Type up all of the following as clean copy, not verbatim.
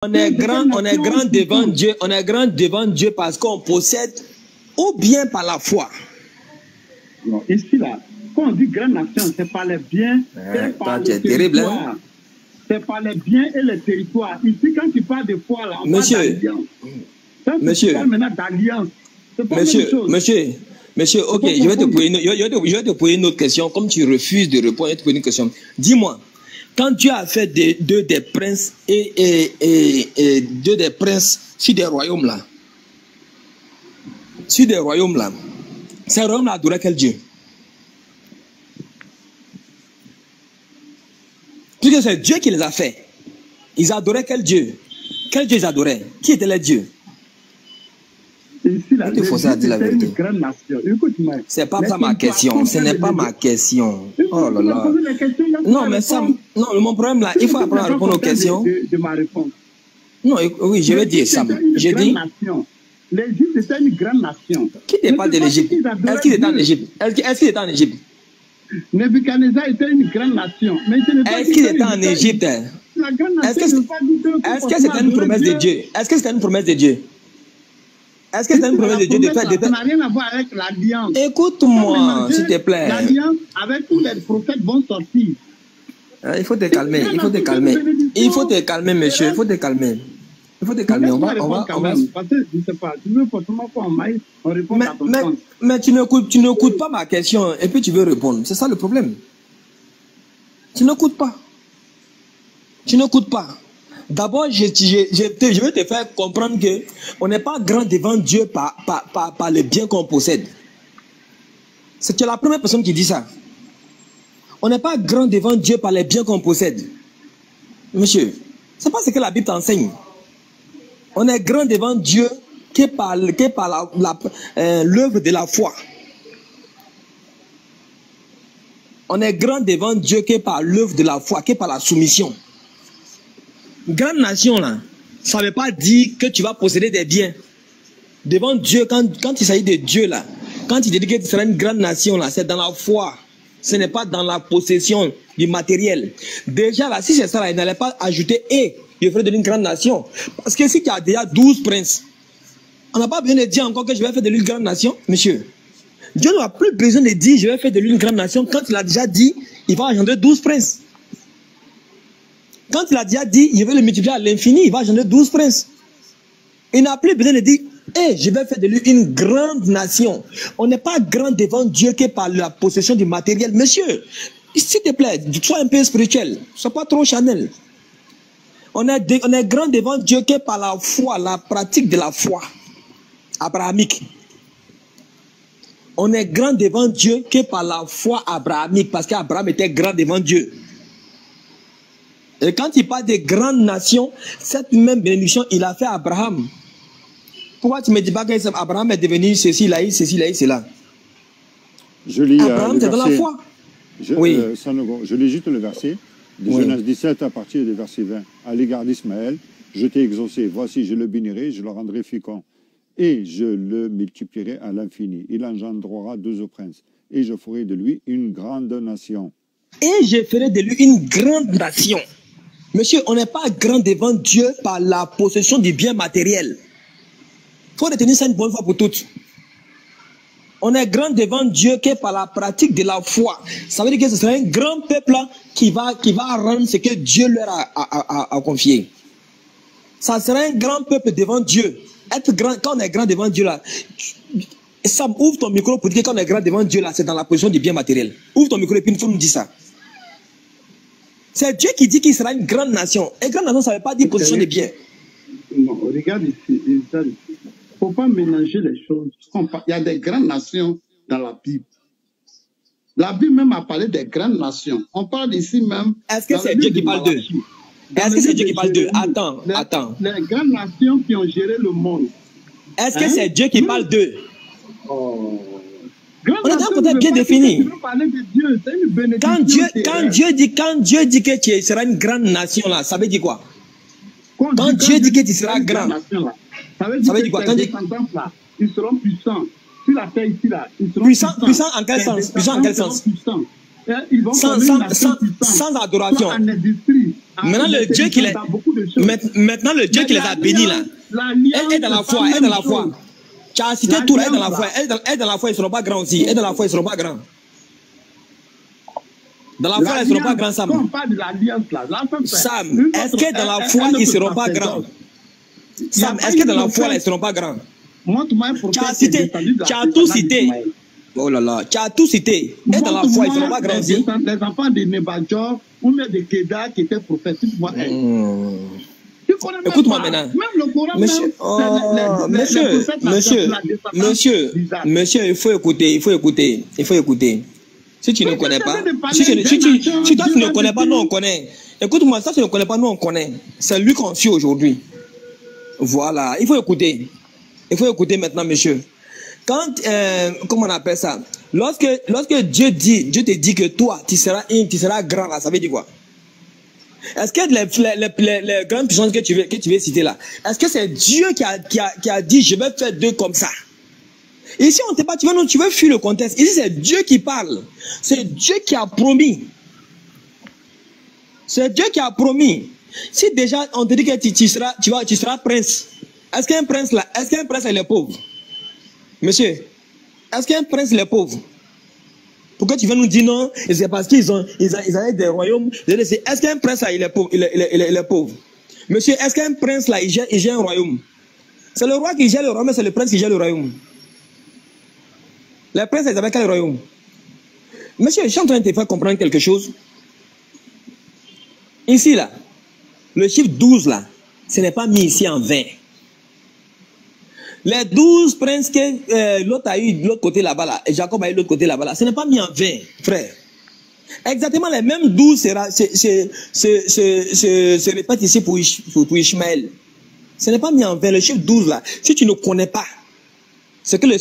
On est grand devant Dieu, on est grand devant Dieu parce qu'on possède ou bien par la foi. Non, ici là, quand on dit grande nation, c'est par les biens, c'est par les territoires. C'est par les biens et les territoires. Ici, quand tu parles de foi là, on parle d'alliance. Monsieur, maintenant d'alliance. Monsieur, ok, je vais te poser une autre question. Comme tu refuses de répondre, je vais te poser une question. Dis-moi, quand tu as fait deux des princes et deux des princes sur des royaumes là, ces royaumes-là adoraient quel Dieu? Puisque c'est Dieu qui les a fait. Ils adoraient quel Dieu? Quel Dieu ils adoraient? Qui étaient les dieux? Ici, là, c'est pas ça ma question. Ce n'est pas ma question. Oh là là. Non, mais ça. Non, mon problème là, il faut apprendre à répondre aux questions. De ma réponse. Non, oui, je vais dire ça. J'ai dit. L'Égypte était une grande nation. Qui n'est pas de l'Égypte? Est-ce qu'il était en Égypte? Est-ce qu'il était en Égypte? Nebuchadnezzar était une grande nation. Est-ce qu'il était en Égypte? Est-ce que c'était une promesse de Dieu? Est-ce que c'était une promesse de Dieu? Est-ce que c'est une promesse de Dieu de faire des... Ça n'a rien à voir avec l'alliance. Écoute-moi, s'il te plaît. L'alliance avec tous les prophètes vont sortir. Il faut te calmer, il faut te calmer. Il faut te calmer, monsieur, il faut te calmer. Il faut te calmer, on va... Parce que je ne sais pas, tu veux forcément qu'on aille, on répond à ton sens. Mais tu n'écoutes pas ma question et puis tu veux répondre. C'est ça le problème. Tu n'écoutes pas. Tu n'écoutes pas. D'abord, je vais te faire comprendre qu'on n'est pas grand devant Dieu par les biens qu'on possède. C'est la première personne qui dit ça. On n'est pas grand devant Dieu par les biens qu'on possède. Monsieur, c'est pas ce que la Bible enseigne. On est grand devant Dieu que par l'œuvre de la foi. On est grand devant Dieu que par l'œuvre de la foi, que par la soumission. Grande nation là, ça ne veut pas dire que tu vas posséder des biens. Devant Dieu, quand il s'agit de Dieu là, quand il dit que tu seras une grande nation là, c'est dans la foi. Ce n'est pas dans la possession du matériel. Déjà là, si c'est ça là, il n'allait pas ajouter et je ferai de une grande nation. Parce que si tu as déjà 12 princes, on n'a pas besoin de dire encore que je vais faire de lui une grande nation, monsieur. Dieu n'a plus besoin de dire je vais faire de lui une grande nation quand il a déjà dit il va engendrer 12 princes. Quand il a déjà dit, je vais le multiplier à l'infini, il va engendrer 12 princes. Il n'a plus besoin de dire, je vais faire de lui une grande nation. On n'est pas grand devant Dieu que par la possession du matériel. Monsieur, s'il te plaît, sois un peu spirituel. Sois pas trop Chanel. On est grand devant Dieu que par la foi, la pratique de la foi abrahamique. On est grand devant Dieu que par la foi abrahamique, parce qu'Abraham était grand devant Dieu. Et quand il parle de grandes nations, cette même bénédiction, il a fait à Abraham. Pourquoi tu ne me dis pas qu'Abraham est devenu ceci, là, cela? Je lis Abraham, c'est dans la foi. Oui. Je lis juste le verset de Genèse 17 à partir du verset 20. À l'égard d'Ismaël, je t'ai exaucé. Voici, je le bénirai, je le rendrai fécond. Et je le multiplierai à l'infini. Il engendrera 12 princes. Et je ferai de lui une grande nation. Et je ferai de lui une grande nation. Monsieur, on n'est pas grand devant Dieu par la possession du bien matériel. Il faut retenir ça une bonne fois pour toutes. On est grand devant Dieu que par la pratique de la foi. Ça veut dire que ce sera un grand peuple qui va rendre ce que Dieu leur a confié. Ça sera un grand peuple devant Dieu. Être grand, quand on est grand devant Dieu là, Sam, ouvre ton micro pour dire que quand on est grand devant Dieu là, c'est dans la position du bien matériel. Ouvre ton micro et puis il faut nous dire ça. C'est Dieu qui dit qu'il sera une grande nation. Et grande nation, ça ne veut pas dire position de bien. Non, regarde ici. Il ne faut pas mélanger les choses. Il y a des grandes nations dans la Bible. La Bible même a parlé des grandes nations. On parle ici même... Est-ce que c'est Dieu qui parle d'eux? Est-ce que c'est Dieu qui parle d'eux? Attends. Les grandes nations qui ont géré le monde. Est-ce que c'est Dieu qui parle d'eux? On est dans un côté bien défini. Quand Dieu dit que tu seras une grande nation, là, ça veut dire quoi? Quand Dieu dit que tu seras grand, ça veut dire quoi? Ils seront puissants. Sur la terre ici, là, ils seront puissants en quel sens? Puissants en quel sens? Ils vont sans adoration. Maintenant, le Dieu qui les, maintenant, le Dieu qui les a bénis là, est dans la foi, est dans la foi. Tu as cité tout là, est dans la foi, est dans la foi, ils ne seront pas grands aussi. Est dans la foi, ils ne seront pas grands. Dans la foi, ils ne seront pas grands, Sam. On parle de l'alliance là. Sam, est-ce que dans la foi, ils ne seront pas grands? Sam, est-ce que dans la foi, ils ne seront pas grands? Tu as cité, tu as tout cité. Oh là là, tu as tout cité. Et dans la foi, ils ne seront pas grands aussi. Les enfants de Nebadjor ou même de Keda qui étaient prophètes. Écoute-moi maintenant. Monsieur, il faut écouter. Si tu ne connais pas, si toi tu ne connais pas, nous on connaît. Écoute-moi, ça tu ne connais pas, nous on connaît. C'est lui qu'on suit aujourd'hui. Voilà, il faut écouter. Il faut écouter maintenant, monsieur. Quand, comment on appelle ça? Lorsque Dieu te dit que toi, tu seras grand là, ça veut dire quoi? Est-ce que les grandes puissances que tu veux citer là, est-ce que c'est Dieu qui a dit je vais faire d'eux comme ça? Ici on ne pas, tu veux fuir le contexte. Ici c'est Dieu qui parle. C'est Dieu qui a promis. C'est Dieu qui a promis. Si déjà on te dit que tu seras prince, est-ce qu'un prince là, il est pauvre? Monsieur, est-ce qu'un prince il est pauvre? Pourquoi tu viens nous dire non? Et c'est parce qu'ils avaient des royaumes. Est-ce qu'un prince là, il est pauvre? Il est pauvre. Monsieur, est-ce qu'un prince là, il gère un royaume? C'est le roi qui gère le royaume, mais c'est le prince qui gère le royaume. Les princes, ils avaient quel royaume? Monsieur, je suis en train de te faire comprendre quelque chose. Ici, là, le chiffre 12, là, ce n'est pas mis ici en vain. Les 12 princes que l'autre a eu de l'autre côté là-bas, là, et Jacob a eu de l'autre côté là-bas, là, ce n'est pas mis en vain, frère. Exactement les mêmes 12 se répètent ici pour Ishmaël. Ce n'est pas mis en vain. Le chiffre 12 là, si tu ne connais pas ce que le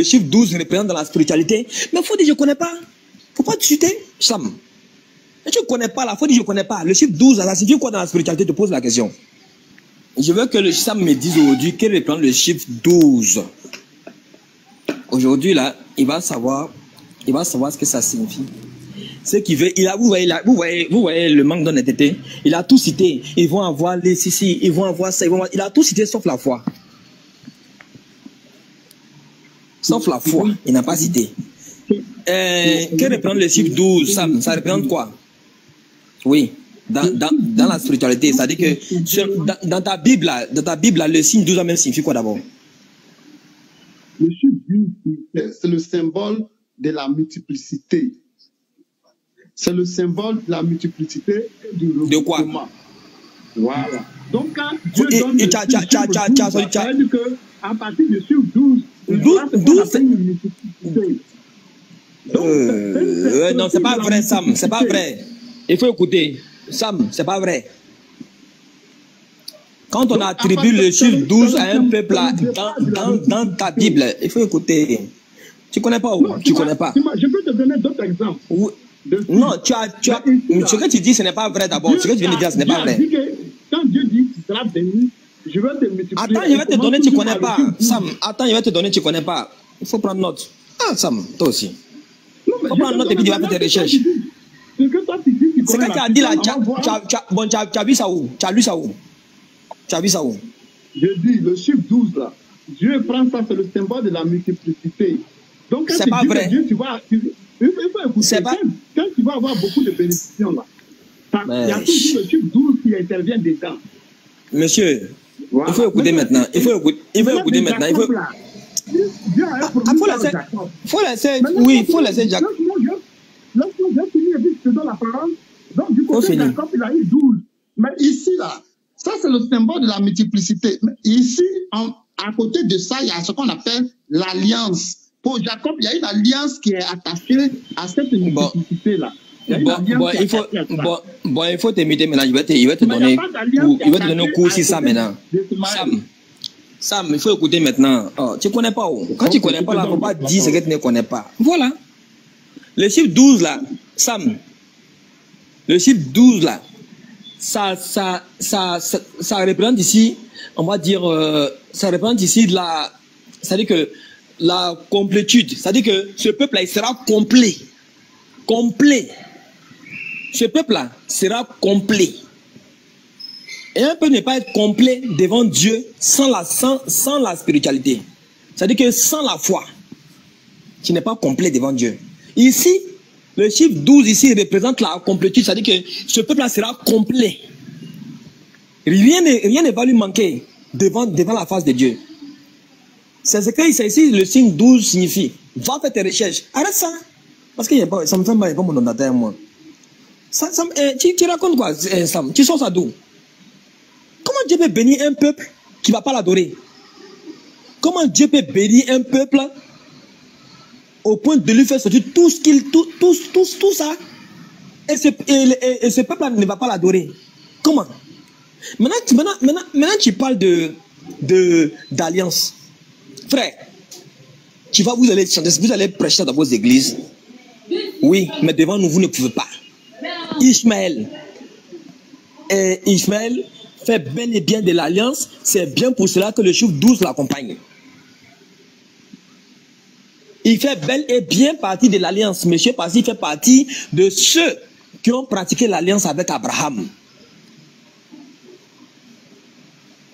chiffre 12 représente dans la spiritualité, mais il faut dire je ne connais pas. Il ne faut pas te chuter, Sam. Si tu ne connais pas là, il faut dire je ne connais pas. Le chiffre 12 là, ça signifie quoi dans la spiritualité? Je te pose la question. Je veux que le Sam me dise aujourd'hui quel représente le chiffre 12. Aujourd'hui là, il va savoir ce que ça signifie. Ce qui veut, vous voyez le manque d'honnêteté. Il a tout cité. Ils vont avoir les ceci, ils vont avoir ça, il a tout cité sauf la foi. Sauf la foi, il n'a pas cité. Que représente le chiffre 12, Sam? Ça représente quoi? Oui, dans la spiritualité, c'est-à-dire que dans ta Bible, là, le signe 12 même signifie quoi d'abord? Le chiffre 12, c'est le symbole de la multiplicité. C'est le symbole de la multiplicité et du regroupement. De quoi? Voilà. Donc, quand Dieu donne le chiffre 12, ça veut dire qu'à partir du chiffre 12, 12 c'est une multiplicité. Non, c'est pas vrai, Sam. C'est pas vrai. Il faut écouter. Sam, c'est pas vrai. Quand on attribue le chiffre 12 à un peuple dans ta Bible, il faut écouter. Tu connais pas ou tu connais pas? Je peux te donner d'autres exemples. Non, ce que tu dis, ce n'est pas vrai d'abord. Ce que tu viens de dire, ce n'est pas vrai. Quand Dieu dit tu seras béni, je vais te multiplier. Attends, je vais te donner, tu connais pas. Sam, attends, je vais te donner, tu connais pas. Il faut prendre note. Ah, Sam, toi aussi. Il faut prendre note et puis tu vas faire tes recherches. Ce que toi tu dis, ce que tu as dit là, tu as vu ça où? Tu as lu ça où? Tu as vu ça où? Je dis, le chiffre 12 là, Dieu prend ça, c'est le symbole de la multiplicité. Donc, c'est pas vrai. Dieu, tu vas, il faut écouter. Quand tu vas avoir beaucoup de bénédictions là, il y a toujours le chiffre 12 qui intervient dedans. Monsieur, voilà. Il faut écouter maintenant. Il faut écouter maintenant. Il faut laisser Jacob. Lorsque j'ai fini et puis je te donne la parole, donc du côté de Jacob, il a eu 12. Mais ici, là, ça c'est le symbole de la multiplicité. Mais ici, à côté de ça, il y a ce qu'on appelle l'alliance. Pour Jacob, il y a une alliance qui est attachée à cette multiplicité-là. Il faut t'imiter maintenant. Il va te donner un coup aussi ça maintenant. Sam, il faut écouter maintenant. Oh, tu ne connais pas où? Quand tu ne connais pas, il ne faut pas dire ce que tu ne connais pas. Voilà. Le chiffre 12 là, Sam, le chiffre 12 là, ça représente ici, on va dire, ça représente ici de la, c'est-à-dire que la complétude, c'est-à-dire que ce peuple là, il sera complet. Complet. ce peuple-là sera complet. Et un peuple ne peut pas être complet devant Dieu sans la spiritualité. C'est-à-dire que sans la foi, tu n'es pas complet devant Dieu. Ici, le chiffre 12 ici représente la complétude. C'est-à-dire que ce peuple-là sera complet. Rien ne va lui manquer devant la face de Dieu. C'est ce que ici le signe 12 signifie. Va faire tes recherches. Arrête ça. Parce que ça me fait mal, pas mon donataire, moi. Tu racontes quoi, Sam? Tu sors ça d'où? Comment Dieu peut bénir un peuple qui ne va pas l'adorer? Comment Dieu peut bénir un peuple au point de lui faire sortir tout ça? Et ce peuple ne va pas l'adorer. Comment? Maintenant, tu parles d'alliance. Frère, vous allez prêcher dans vos églises. Oui, mais devant nous, vous ne pouvez pas. Ishmaël fait bel et bien de l'alliance. C'est bien pour cela que le chiffre 12 l'accompagne. Il fait bel et bien partie de l'alliance, monsieur, parce qu'il fait partie de ceux qui ont pratiqué l'alliance avec Abraham.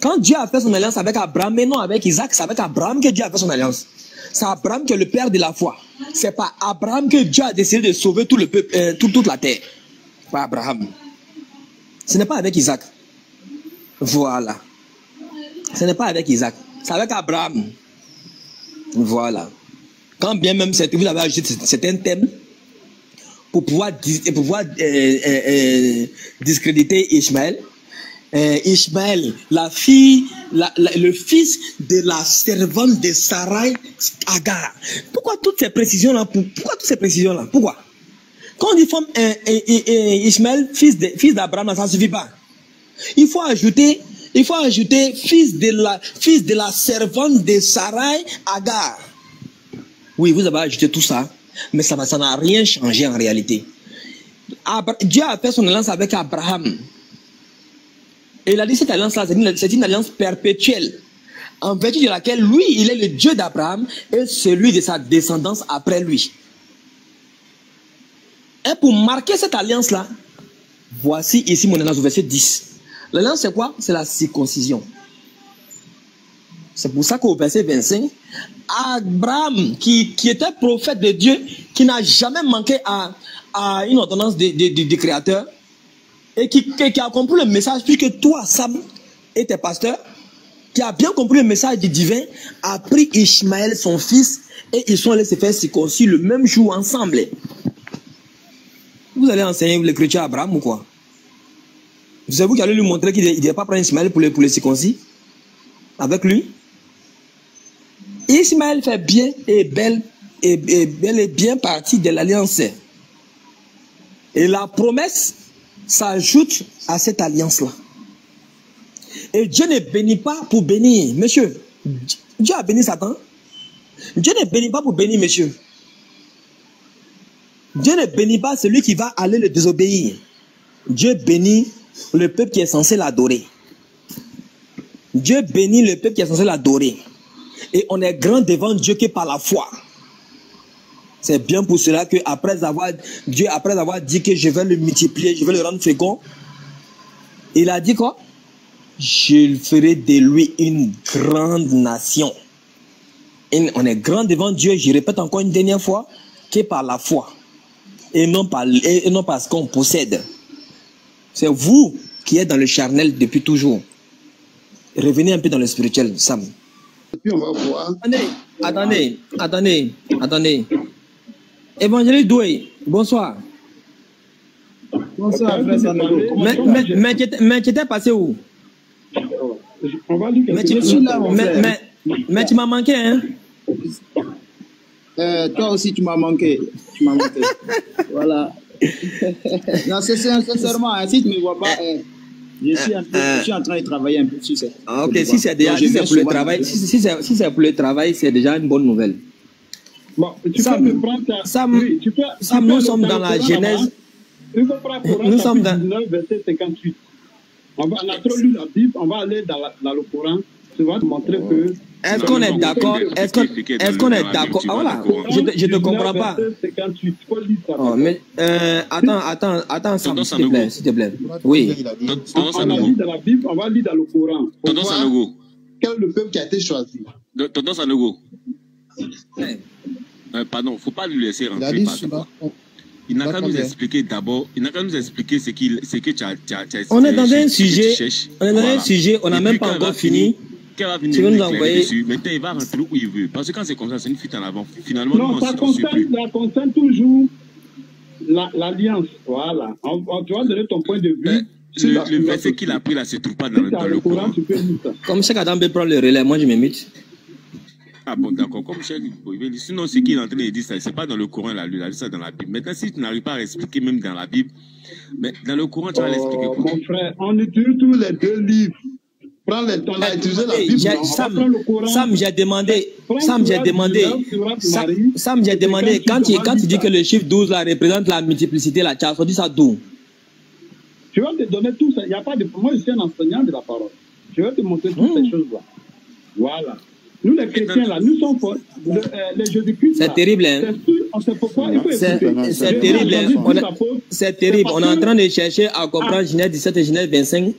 Quand Dieu a fait son alliance avec Abraham, mais non avec Isaac, c'est avec Abraham que Dieu a fait son alliance. C'est Abraham qui est le père de la foi. C'est pas Abraham que Dieu a décidé de sauver tout le peuple, toute la terre. Pas Abraham. Ce n'est pas avec Isaac. Voilà. Ce n'est pas avec Isaac. C'est avec Abraham. Voilà. Quand bien même vous avez ajouté certains thèmes pour pouvoir discréditer Ishmaël. Ishmaël, le fils de la servante de Sarai, Agar. Pourquoi toutes ces précisions-là? Pourquoi? Quand on dit femme Ishmaël, fils d'Abraham, ça ne suffit pas. Il faut ajouter fils de la servante de Sarai, Agar. Oui, vous avez ajouté tout ça, mais ça n'a rien changé en réalité. Dieu a fait son alliance avec Abraham. Et il a dit cette alliance-là, c'est une alliance perpétuelle, en vertu de laquelle lui, il est le Dieu d'Abraham et celui de sa descendance après lui. Et pour marquer cette alliance-là, voici ici mon alliance au verset 10. L'alliance, c'est quoi? C'est la circoncision. C'est pour ça qu'au verset 25, Abraham, qui était prophète de Dieu, qui n'a jamais manqué à une ordonnance du Créateur, et qui a compris le message, puisque toi, Sam, et tes pasteurs, qui a bien compris le message du divin, a pris Ishmaël, son fils, et ils sont allés se faire circoncis le même jour ensemble. Vous allez enseigner l'écriture à Abraham ou quoi? C'est vous qui allez lui montrer qu'il ne devait pas prendre Ishmaël pour les circoncis avec lui? Ishmaël fait bien et bel et bien partie de l'alliance. Et la promesse s'ajoute à cette alliance-là. Et Dieu ne bénit pas pour bénir, monsieur. Dieu a béni Satan. Dieu ne bénit pas pour bénir, monsieur. Dieu ne bénit pas celui qui va aller le désobéir. Dieu bénit le peuple qui est censé l'adorer. Dieu bénit le peuple qui est censé l'adorer. Et on est grand devant Dieu que par la foi. C'est bien pour cela que Dieu, après avoir dit que je vais le multiplier, je vais le rendre fécond, il a dit quoi? Je ferai de lui une grande nation. Et on est grand devant Dieu, je répète encore une dernière fois, que par la foi. Et non parce qu'on possède. C'est vous qui êtes dans le charnel depuis toujours. Revenez un peu dans le spirituel, Sam. Et puis on va voir. Attendez. Évangéliste Doué, bonsoir. Bonsoir, frère Sanogo. Mais tu étais passé où? On va lui Je suis là, mon frère. Mais tu m'as manqué, hein? Toi aussi, tu m'as manqué. Voilà. Non, c'est sincèrement, hein, si tu ne me vois pas, je suis en train de travailler un peu sur ça. Ah, ok, si c'est pour le travail, si c'est pour le travail, c'est déjà une bonne nouvelle. Bon, tu peux me prendre ta... Sam, oui, nous sommes dans la Genèse. Nous sommes dans 19, verset 58. On a trop lu la Bible, on va aller dans le Coran. Tu vas te montrer que Est-ce qu'on est d'accord? Est-ce qu'on est d'accord? Ah voilà, je te comprends pas. Oh, mais attends, Sam, s'il te plaît. Oui. On va lire dans la Bible, on va lire dans le Coran. Tonton Sanogo. Quel est le peuple qui a été choisi? Tonton Sanogo. Pardon, il ne faut pas lui laisser rentrer. Il n'a qu'à nous expliquer d'abord, il n'a qu'à nous expliquer ce que tu as on est dans un sujet, on n'a même pas encore fini. Qu'elle va venir nous éclairer dessus. Maintenant, il va rentrer où il veut. Parce que quand c'est comme ça, c'est une fuite en avant. Finalement, non, ça concerne toujours l'alliance. Voilà. Tu vas donner ton point de vue. Le verset qu'il a pris là, se trouve pas dans le Coran. Comme chaque Adam peut prendre le relais, moi je m'imite. Ah bon, d'accord. Comme Cheikh, sinon, ce qu'il est en train de dire, c'est pas dans le Coran, il a lu ça dans la Bible. Maintenant, si tu n'arrives pas à expliquer même dans la Bible, mais dans le Coran, tu vas l'expliquer. Mon frère, on utilise tous les deux livres. Prends les temps, on a utilisé la Bible. Sam, j'ai demandé, quand tu dis que le chiffre 12 là, représente la multiplicité, là, tu as sorti ça d'où? Je vais te donner tout ça. Il n'y a pas de... Moi, je suis un enseignant de la parole. Je vais te montrer toutes ces choses-là. Voilà. Nous, les chrétiens, là, nous sommes forts. Les Jésus-Christ, c'est terrible, hein? On sait pourquoi. C'est terrible, hein? C'est terrible. On est en train de chercher à comprendre Genèse 17 et Genèse 25.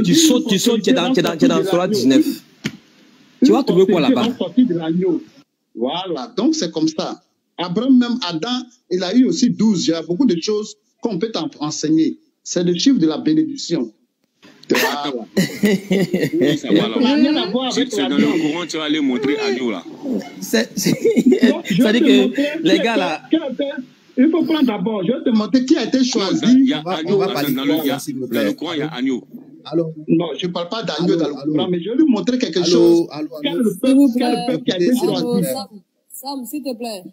Tu sautes, tu es dans Sourate 19. Tu vas trouver quoi là-bas? Voilà. Donc, c'est comme ça. Abraham, même Adam, il a eu aussi 12. Il y a beaucoup de choses qu'on peut enseigner. C'est le chiffre de la bénédiction. Voilà. Oui, ça va là. C'est dans le Coran, tu vas aller montrer agneau là. C'est-à-dire que les gars là. Il faut prendre d'abord, je vais te montrer qui a été choisi. Il y a agneau dans le Coran, il y a agneau. Non, je ne parle pas d'agneau dans le Coran, mais je vais lui montrer quelque chose. Quel est le peuple qui a été choisi? Sam, s'il te plaît.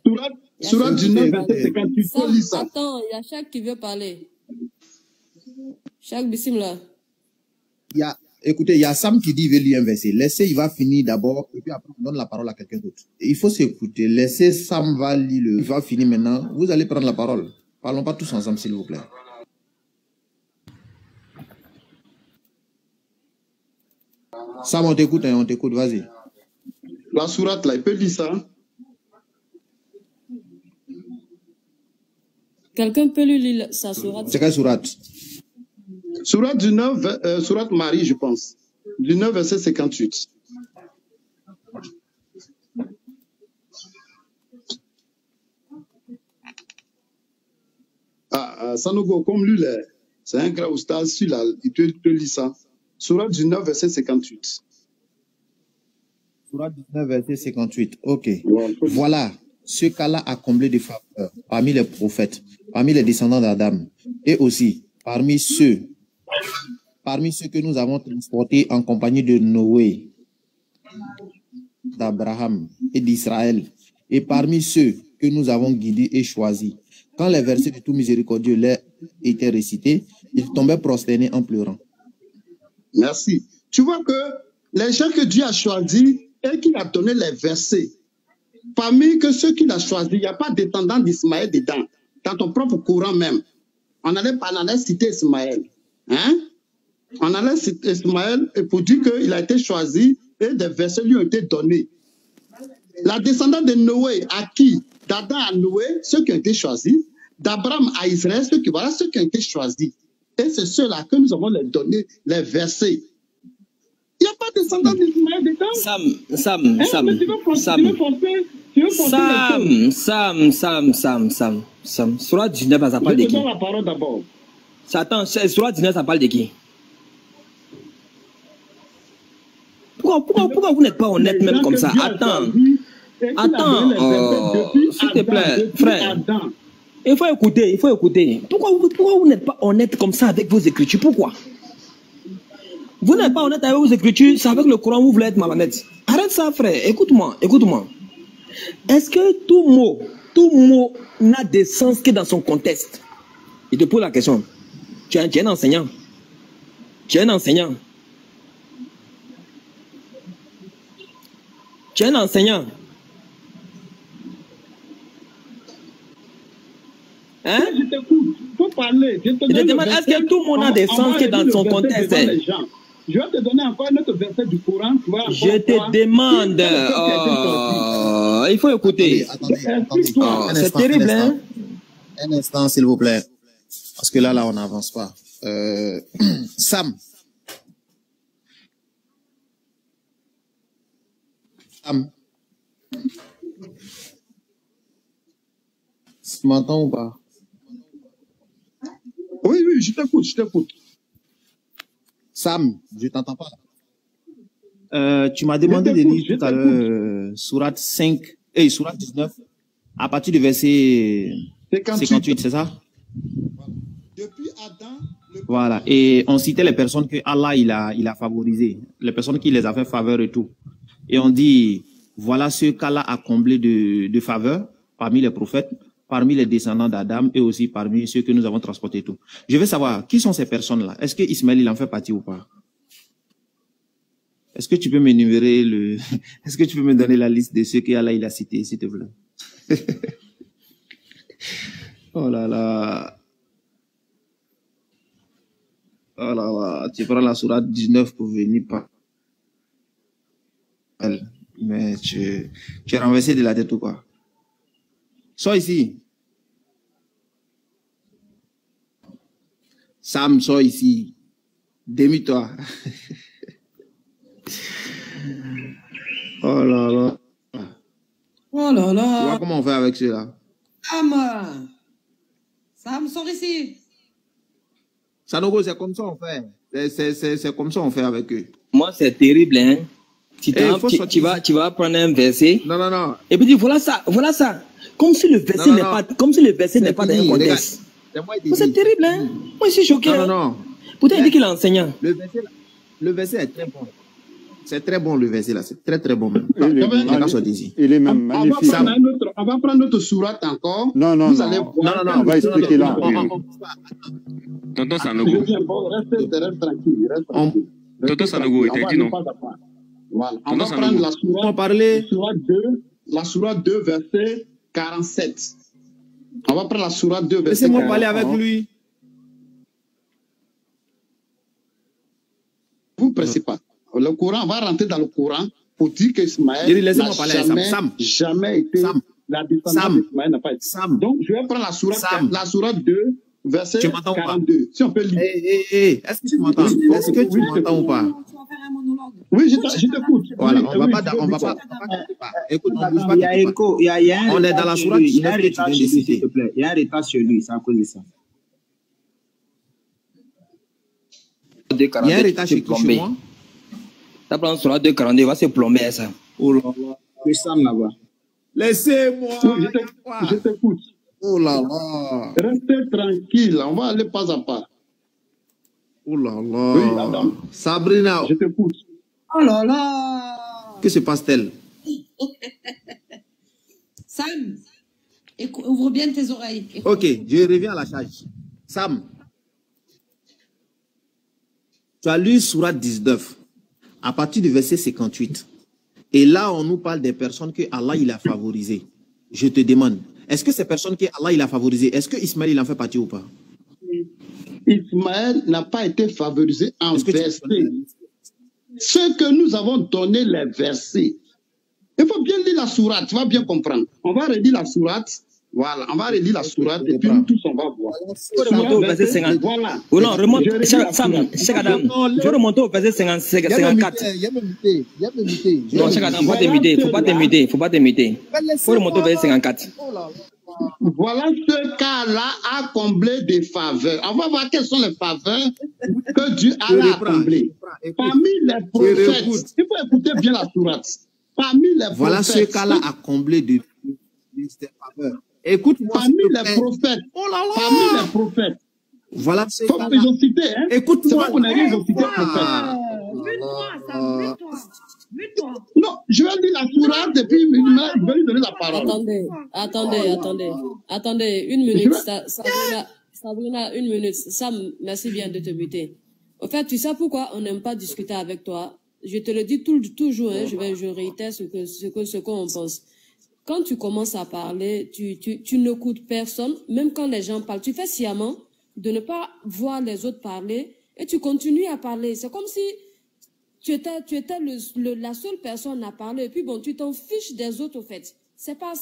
Sourate 19, verset 58. Sam, attends, il y a Chak qui veut parler. Chak Bismillah. Écoutez, il y a Sam qui dit il veut lire un verset. Laissez, il va finir d'abord, et puis après on donne la parole à quelqu'un d'autre. Il faut s'écouter. Laissez Sam va lire il va finir maintenant. Vous allez prendre la parole. Parlons pas tous ensemble, s'il vous plaît. Sam, on t'écoute, vas-y. La sourate là, il peut lire ça. Quelqu'un peut lui lire sa sourate? C'est quelle sourate? Sourate 19, sourate Marie, je pense. 19, verset 58. Sanogo, comme lui, c'est un grand oustaz, celui-là, il peut lire ça. Sourate 19, verset 58. Sourate 19, verset 58. Ok. Voilà ce qu'Allah a comblé de faveurs parmi les prophètes, parmi les descendants d'Adam, et aussi parmi ceux que nous avons transportés en compagnie de Noé, d'Abraham et d'Israël, et parmi ceux que nous avons guidés et choisis. Quand les versets de tout miséricordieux leur étaient récités, ils tombaient prosternés en pleurant. Merci. Tu vois que les gens que Dieu a choisis et qu'il a donné les versets, parmi que ceux qu'il a choisis, il n'y a pas de descendants d'Ismaël dedans. Dans ton propre courant même, on allait citer Ismaël. Hein? On allait citer Ismaël pour dire qu'il a été choisi et des versets lui ont été donnés. La descendance de Noé à qui? D'Adam à Noé, ceux qui ont été choisis. D'Abraham à Israël, ceux qui ont été choisis. Et c'est ceux-là que nous avons les donné les versets. Il n'y a pas de descendance d'Ismaël dedans. Sam. Sourate 19, ça parle de qui? Je te donne la parole d'abord. Attends, Sourate 19, ça parle de qui? Pourquoi vous n'êtes pas honnête même comme ça? Attends, s'il te plaît, frère. Il faut écouter. Pourquoi vous n'êtes pas honnête comme ça avec vos écritures? Pourquoi? Vous n'êtes pas honnête avec vos écritures, c'est avec le Coran vous voulez être malhonnête. Arrête ça, frère. Écoute-moi. Est-ce que tout mot n'a de sens que dans son contexte? Il te pose la question. Tu es un enseignant. Hein? Je t'écoute. Il faut parler. Je te demande, est-ce que tout le monde a des sens que dans son contexte? Je vais te donner encore un autre verset du Coran. Tu vas Je te demande. Il faut écouter. C'est terrible, hein? Un instant, s'il vous plaît. Parce que là, on n'avance pas. Sam. Tu m'entends ou pas? Oui, je t'écoute. Sam, je t'entends pas. Tu m'as demandé de lire tout à l'heure Sourate 5 et Sourate 19 à partir du verset 58, c'est ça? Depuis Adam, voilà, et on citait les personnes que Allah il a favorisées, les personnes qui les a fait faveur et tout. Et on dit, voilà ceux qu'Allah a comblés de faveur parmi les prophètes, parmi les descendants d'Adam et aussi parmi ceux que nous avons transportés et tout. Je veux savoir, qui sont ces personnes-là? Est-ce que Ismaël, il en fait partie ou pas? Est-ce que tu peux m'énumérer est-ce que tu peux me donner la liste de ceux qu'Allah il a cités, s'il te plaît? Oh là là. Oh là là. Tu prends la sourate 19 pour venir par elle. Mais tu es renversé de la tête ou quoi? Sois ici. Sam, sois ici. Démie-toi. Oh là là. Oh là Tu là. vois comment on fait avec ceux-là? Sam, sors ici. Sanogo, c'est comme ça on fait. C'est comme ça on fait avec eux. Moi, c'est terrible, hein. Tu vas prendre un verset. Non. Et puis dire, voilà ça. Comme si le verset n'est pas, comme si le verset n'est pas dans un contexte. C'est terrible, hein. Moi, je suis choqué. Non. Pourtant, il dit qu'il est enseignant. Le verset est très bon. C'est très bon, le verset là. C'est très, très bon même. Il est même magnifique. On va prendre notre sourate encore. Non. On va expliquer là. Tonton Sanogo. Reste tranquille. Tonton Sanogo, il t'a dit non. Voilà. On va prendre la sourate 2, verset 47. On va prendre la sourate 2, verset 47. Laissez-moi parler avec lui. Vous ne pressez pas. Le Coran, on va rentrer dans le Coran pour dire qu'Ismaël n'a jamais été la descendance d'Ismaël n'a pas été. Donc, je vais prendre la sourate 2, verset 42. Si on peut lire. Est-ce que tu m'entends? Est-ce que tu m'entends ou pas? Oui, je t'écoute. Voilà, on va pas. Écoute, on bouge pas. Il y a écho. On est dans la sourate 19 que tu viens de citer. S'il te plaît. Il y a un retard sur lui, c'est à cause de ça. Il y a un retard chez moi. Ta plan sur la 242 va se plomber ça. Oh là là. Que ça là-bas. Laissez-moi. Je t'écoute. Oh là là. Restez tranquille, on va aller pas à pas. Oh là là. Oui, madame. Sabrina. Je t'écoute. Oh là là. Que se passe-t-il? Sam, ouvre bien tes oreilles. Ok, je reviens à la charge. Sam, tu as lu Sourate 19 à partir du verset 58. Et là, on nous parle des personnes que Allah il a favorisées. Je te demande, est-ce que ces personnes que Allah il a favorisées, est-ce que Ismaël il en fait partie ou pas? Ismaël n'a pas été favorisé en versets. Ce que nous avons donné les versets. Il faut bien lire la sourate, tu vas bien comprendre. On va relire la sourate. Voilà, on va relire la sourate et puis nous tous on va voir. Remonter au verset 50. Voilà. Oh non, remonte. Sam, Cheikh Adam, je vais remonter au verset 54. Non, Cheikh Adam, faut pas t'imiter. Faut remonter au verset 54. Voilà ce qu'Allah a comblé des faveurs. On va voir quelles sont les faveurs que Dieu Allah a comblées. Parmi les prophètes, il faut écouter bien la sourate. Parmi les prophètes. Voilà ce qu'Allah a comblé de faveurs. Écoute-moi. Parmi les prophètes. Oh là là. Parmi les prophètes. Voilà ce qu'Allah. Ils ont cité, hein. Écoute-moi. C'est pas qu'on a rien, ils ont cité prophète. Mute-toi. Non, je vais dire la sourate et puis je vais lui donner la parole. Attendez, une minute. Sabrina, une minute. Sam, merci bien de te muter. En fait, tu sais pourquoi on n'aime pas discuter avec toi? Je te le dis toujours, hein, je réitère ce qu'on pense. Quand tu commences à parler, tu n'écoutes personne, même quand les gens parlent. Tu fais sciemment de ne pas voir les autres parler et tu continues à parler. C'est comme si tu étais la seule personne à parler. Et puis bon, tu t'en fiches des autres, au fait. C'est pas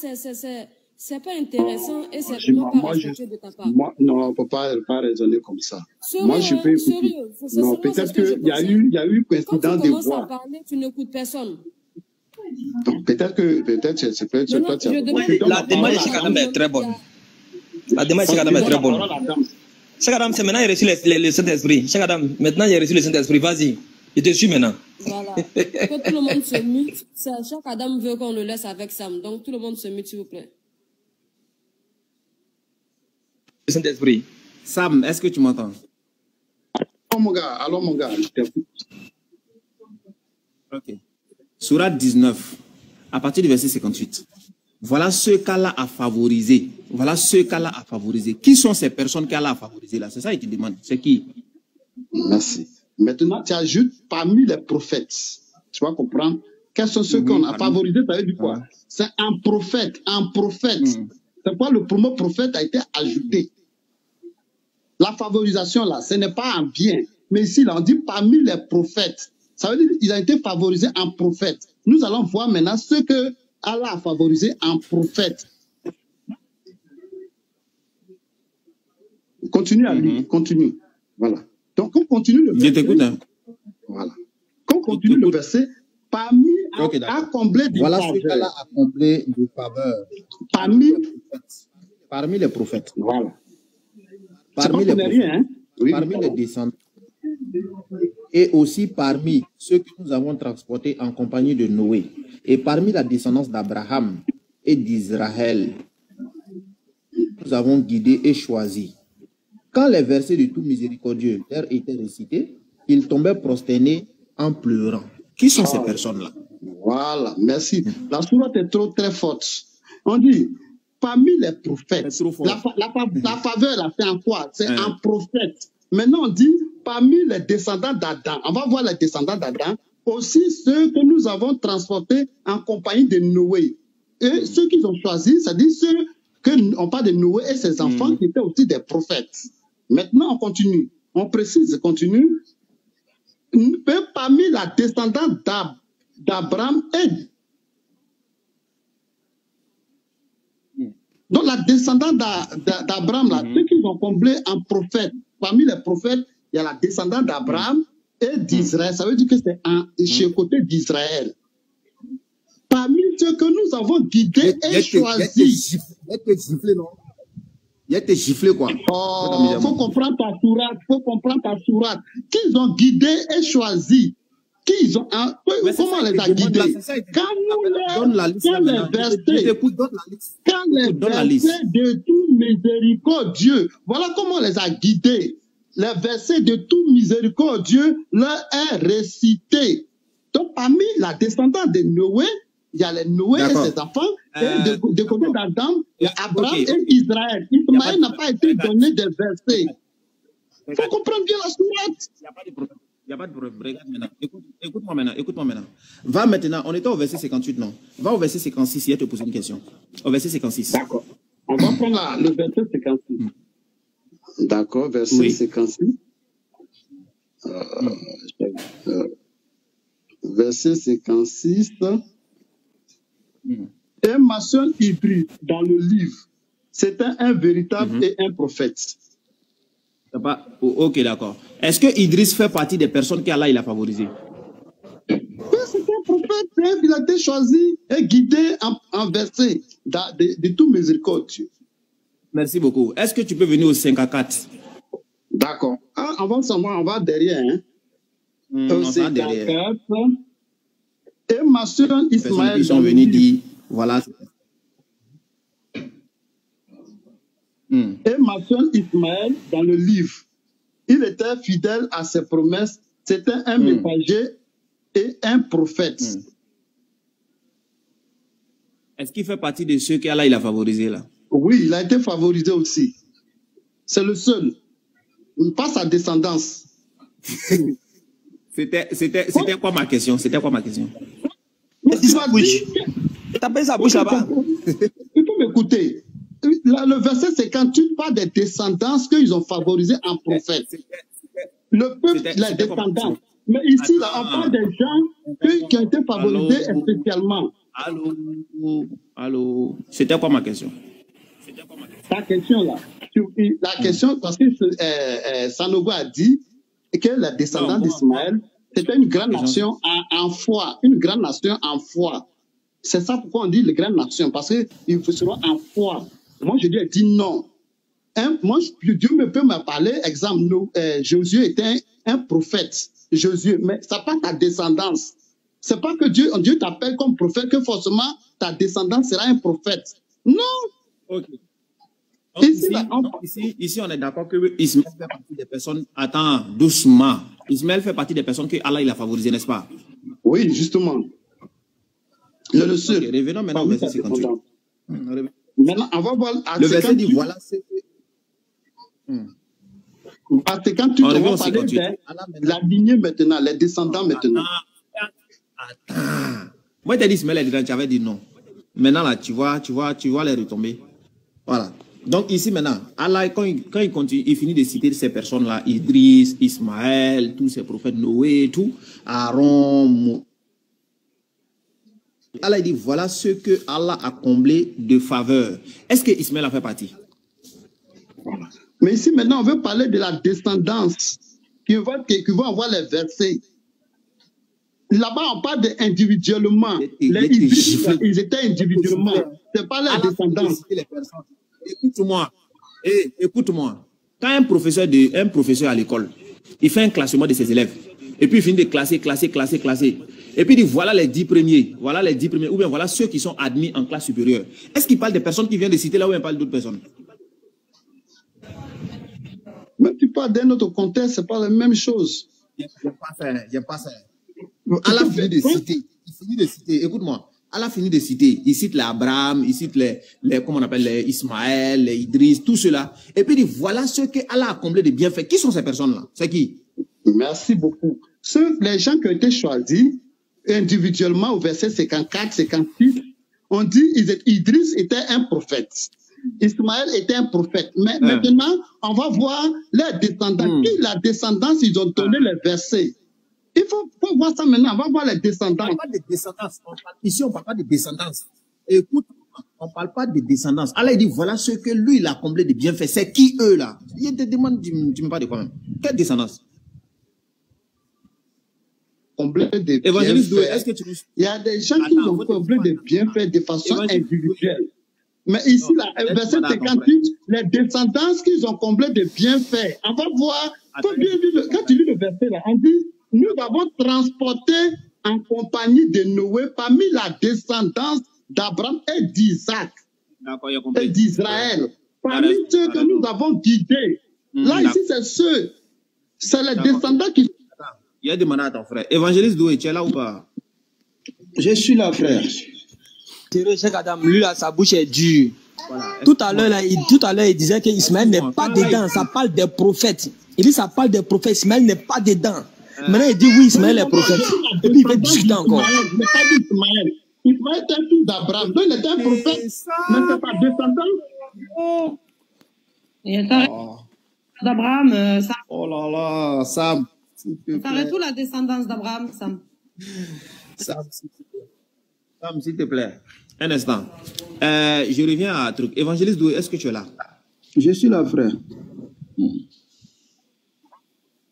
intéressant et c'est vraiment pas respectueux de ta part. Moi, non, on ne peut pas raisonner comme ça. Sérieux, Moi, je peux écouter. sérieux. Non, peut-être qu'il y a eu coïncidence Quand de tu commences à voix. parler, tu n'écoutes personne. Peut-être c'est toi, tu as... La démarche de Cheikh Adam est très bonne. La démarche de Cheikh Adam est très bonne. Cheikh Adam, c'est maintenant il a reçu le Saint-Esprit. Cheikh Adam, maintenant il a reçu le Saint-Esprit. Vas-y, je te suis maintenant. Voilà. Que tout le monde se mute. Cheikh Adam veut qu'on le laisse avec Sam. Donc tout le monde se mute, s'il vous plaît. Le Saint-Esprit. Sam, est-ce que tu m'entends? Alors mon gars, je t'écoute. Ok. Sourate 19, à partir du verset 58. Voilà ce qu'Allah a favorisé. Voilà ce qu'Allah a favorisé. Qui sont ces personnes qu'Allah a favorisées là? C'est ça que tu demandes. C'est qui? Merci. Maintenant, tu ajoutes parmi les prophètes. Tu vas comprendre. Quels sont ceux qu'on a favorisés? Ça veut dire quoi? C'est un prophète. Un prophète. C'est quoi le premier prophète a été ajouté? La favorisation là, ce n'est pas un bien. Mais ici, là, on dit parmi les prophètes. Ça veut dire qu'il a été favorisé en prophète. Nous allons voir maintenant ce que Allah a favorisé en prophète. Continue à lire, continue. Voilà. Donc, on continue le verset. Je t'écoute. Hein. Voilà. Quand on continue le verset, parmi à combler des voilà ce qu'Allah a comblé de faveur. Parmi les prophètes. Voilà. Parmi les prophètes. Rien, hein? Oui, parmi les descendants. Et aussi parmi ceux que nous avons transportés en compagnie de Noé, et parmi la descendance d'Abraham et d'Israël, nous avons guidé et choisi. Quand les versets du tout miséricordieux leur étaient récités, ils tombaient prosternés en pleurant. Qui sont ces personnes-là? Voilà, merci. La sourate est très forte. On dit, parmi les prophètes, la faveur, là, c'est en quoi? C'est un prophète. Maintenant, on dit, parmi les descendants d'Adam, on va voir les descendants d'Adam, aussi ceux que nous avons transportés en compagnie de Noé. Et ceux qu'ils ont choisis, c'est-à-dire ceux qu'on parle de Noé et ses enfants qui étaient aussi des prophètes. Maintenant, on continue. On précise, continue. Parmi la descendante d'Abraham et... Donc, la descendante d'Abraham, là, ceux qui ont comblé en prophète, parmi les prophètes, il y a la descendante d'Abraham et d'Israël. Ça veut dire que c'est chez côté d'Israël. Parmi ceux que nous avons guidés et choisis. Il y a été giflé, non? Il y a été giflé, quoi. Oh, faut comprendre ta sourate. Faut comprendre ta sourate. Qu'ils ont guidé et choisi. Qu'ils ont, comment on les a guidés? Quand les versets de tout miséricordieux, voilà comment on les a guidés. Les versets de tout miséricordieux leur est récité. Donc, parmi la descendance de Noé, il y a les Noé et ses enfants, et de côté d'Adam, Abraham et Israël. Ismaël n'a pas été donné des versets. Il faut comprendre bien la sourate. Il n'y a pas de problème. Il n'y a pas de problème. Regarde maintenant. Écoute-moi maintenant. Va maintenant. On était au verset 58, non? Va au verset 56. Il y a te poser une question. Au verset 56. D'accord. On va prendre le verset 56. D'accord, verset 56. Verset 56. Et mentionne Idris dans le livre. C'était un véritable et un prophète. Ok, d'accord. Est-ce que Idriss fait partie des personnes qu'Allah il a favorisées? Oui, c'est un prophète. Il a été choisi et guidé en verset de tout miséricordieux. Merci beaucoup. Est-ce que tu peux venir au 5 à 4? D'accord. On va derrière. Hein. On va derrière. Et mentionne Ismaël. Ils sont venus dire, voilà. Et mentionne Ismaël dans le livre. Il était fidèle à ses promesses. C'était un messager et un prophète. Est-ce qu'il fait partie de ceux qu'Allah il a favorisés là? Oui, il a été favorisé aussi. C'est le seul. Pas sa descendance. C'était quoi ma question? C'était quoi ma question? Tu vas dire... T'as payé sa bouche là-bas. Il faut m'écouter. Le verset 58 parle des descendances qu'ils ont favorisées en prophète. Le peuple, les descendants. Mais ici, là, on parle des gens qui ont été favorisés spécialement. Allô. C'était quoi ma question? Ta question, là. La question, parce que Sanogo a dit que les descendants d'Ismaël, c'était une grande nation en foi. Une grande nation en foi. C'est ça pourquoi on dit les grandes nations, parce qu'ils seront en foi. Moi, je lui ai dit non. Moi, Dieu me peut me parler, exemple, Josué était un prophète, Josué, mais ça n'a pas ta descendance. C'est pas que Dieu t'appelle comme prophète, que forcément ta descendance sera un prophète. Non. Ok. Donc, Ici, on est d'accord que Ismaël fait partie des personnes. Attends, doucement. Ismaël fait partie des personnes que Allah il a favorisées, n'est-ce pas? Oui, justement. Le seul. Okay, revenons maintenant au verset 58. Maintenant, on va voir. Le verset dit voilà. À 58, on va parler de la lignée maintenant, les descendants maintenant. Attends. Moi, tu as dit Ismaël est dedans, tu avais dit non. Maintenant, là, tu vois les retombées. Voilà. Donc, ici, maintenant, Allah, quand il continue, il finit de citer ces personnes-là, Idriss, Ismaël, tous ces prophètes, Noé, tout, Aaron, Allah dit, voilà ce que Allah a comblé de faveur. Est-ce que Ismaël en fait partie? Mais ici, maintenant, on veut parler de la descendance qui va avoir les versets. Là-bas, on parle individuellement. Ils étaient individuellement. Ce n'est pas la descendance. Écoute-moi. Écoute-moi. Quand un professeur à l'école, il fait un classement de ses élèves, et puis il finit de classer. Et puis il dit, voilà les 10 premiers, ou bien voilà ceux qui sont admis en classe supérieure. Est-ce qu'il parle des personnes qui viennent de citer là ou il parle d'autres personnes? Mais tu parles d'un autre contexte, ce n'est pas la même chose. J'aime pas ça. Allah finit de citer. Écoute-moi. Allah finit de citer. Il cite les Abraham, il cite les comment on appelle, les Ismaël, les Idriss, tout cela. Et puis il dit, voilà ce que Allah a comblé de bienfaits. Qui sont ces personnes-là? C'est qui? Merci beaucoup. Les gens qui ont été choisis individuellement au verset 54, 56, on dit Idriss était un prophète. Ismaël était un prophète. Mais maintenant, on va voir les descendants. Qui la descendance, ils ont donné les versets. Il faut voir ça maintenant. On va voir les descendants. On ne parle pas de descendance. Ici, on ne parle pas de descendance. Écoute, on ne parle pas de descendance. Allah dit, voilà ce que lui, il a comblé de bienfaits. C'est qui eux, là? Il te demande, tu ne me parles de quoi même? Quelle descendance? Comblé de Évangéliste bienfaits. est-ce que tu... Il y a des gens qui ont comblé de bienfaits de façon individuelle. Mais ici, là, verset 58, les descendances qu'ils ont comblé de bienfaits. On va voir, quand tu lis le verset là, on dit, nous avons transporté en compagnie de Noé parmi la descendance d'Abraham et d'Isaac et d'Israël. Parmi ceux que nous avons guidés. Là, ici, c'est les descendants qui... Il y a demandé à ton frère. Évangéliste Doué, tu es là ou pas? Je suis là, frère. Cheikh Adam, lui là, sa bouche est dure. Voilà. Tout à l'heure, il disait qu'Ismaël n'est pas dedans. Ça parle des prophètes. Il dit ça parle des prophètes. Ismaël n'est pas dedans. Maintenant, il dit oui, Ismaël est prophète. Et puis il fait discuter encore. Il n'est pas d'Ismaël. Ismaël est un fils d'Abraham. Donc il était un prophète. Mais c'est pas descendant. Il est un d'Abraham. Oh là là, Sam. Ça aurait tout la descendance d'Abraham, Sam. Sam, s'il te plaît. Un instant. Je reviens à un truc. Évangéliste Doué, est-ce que tu es là? Je suis là, frère.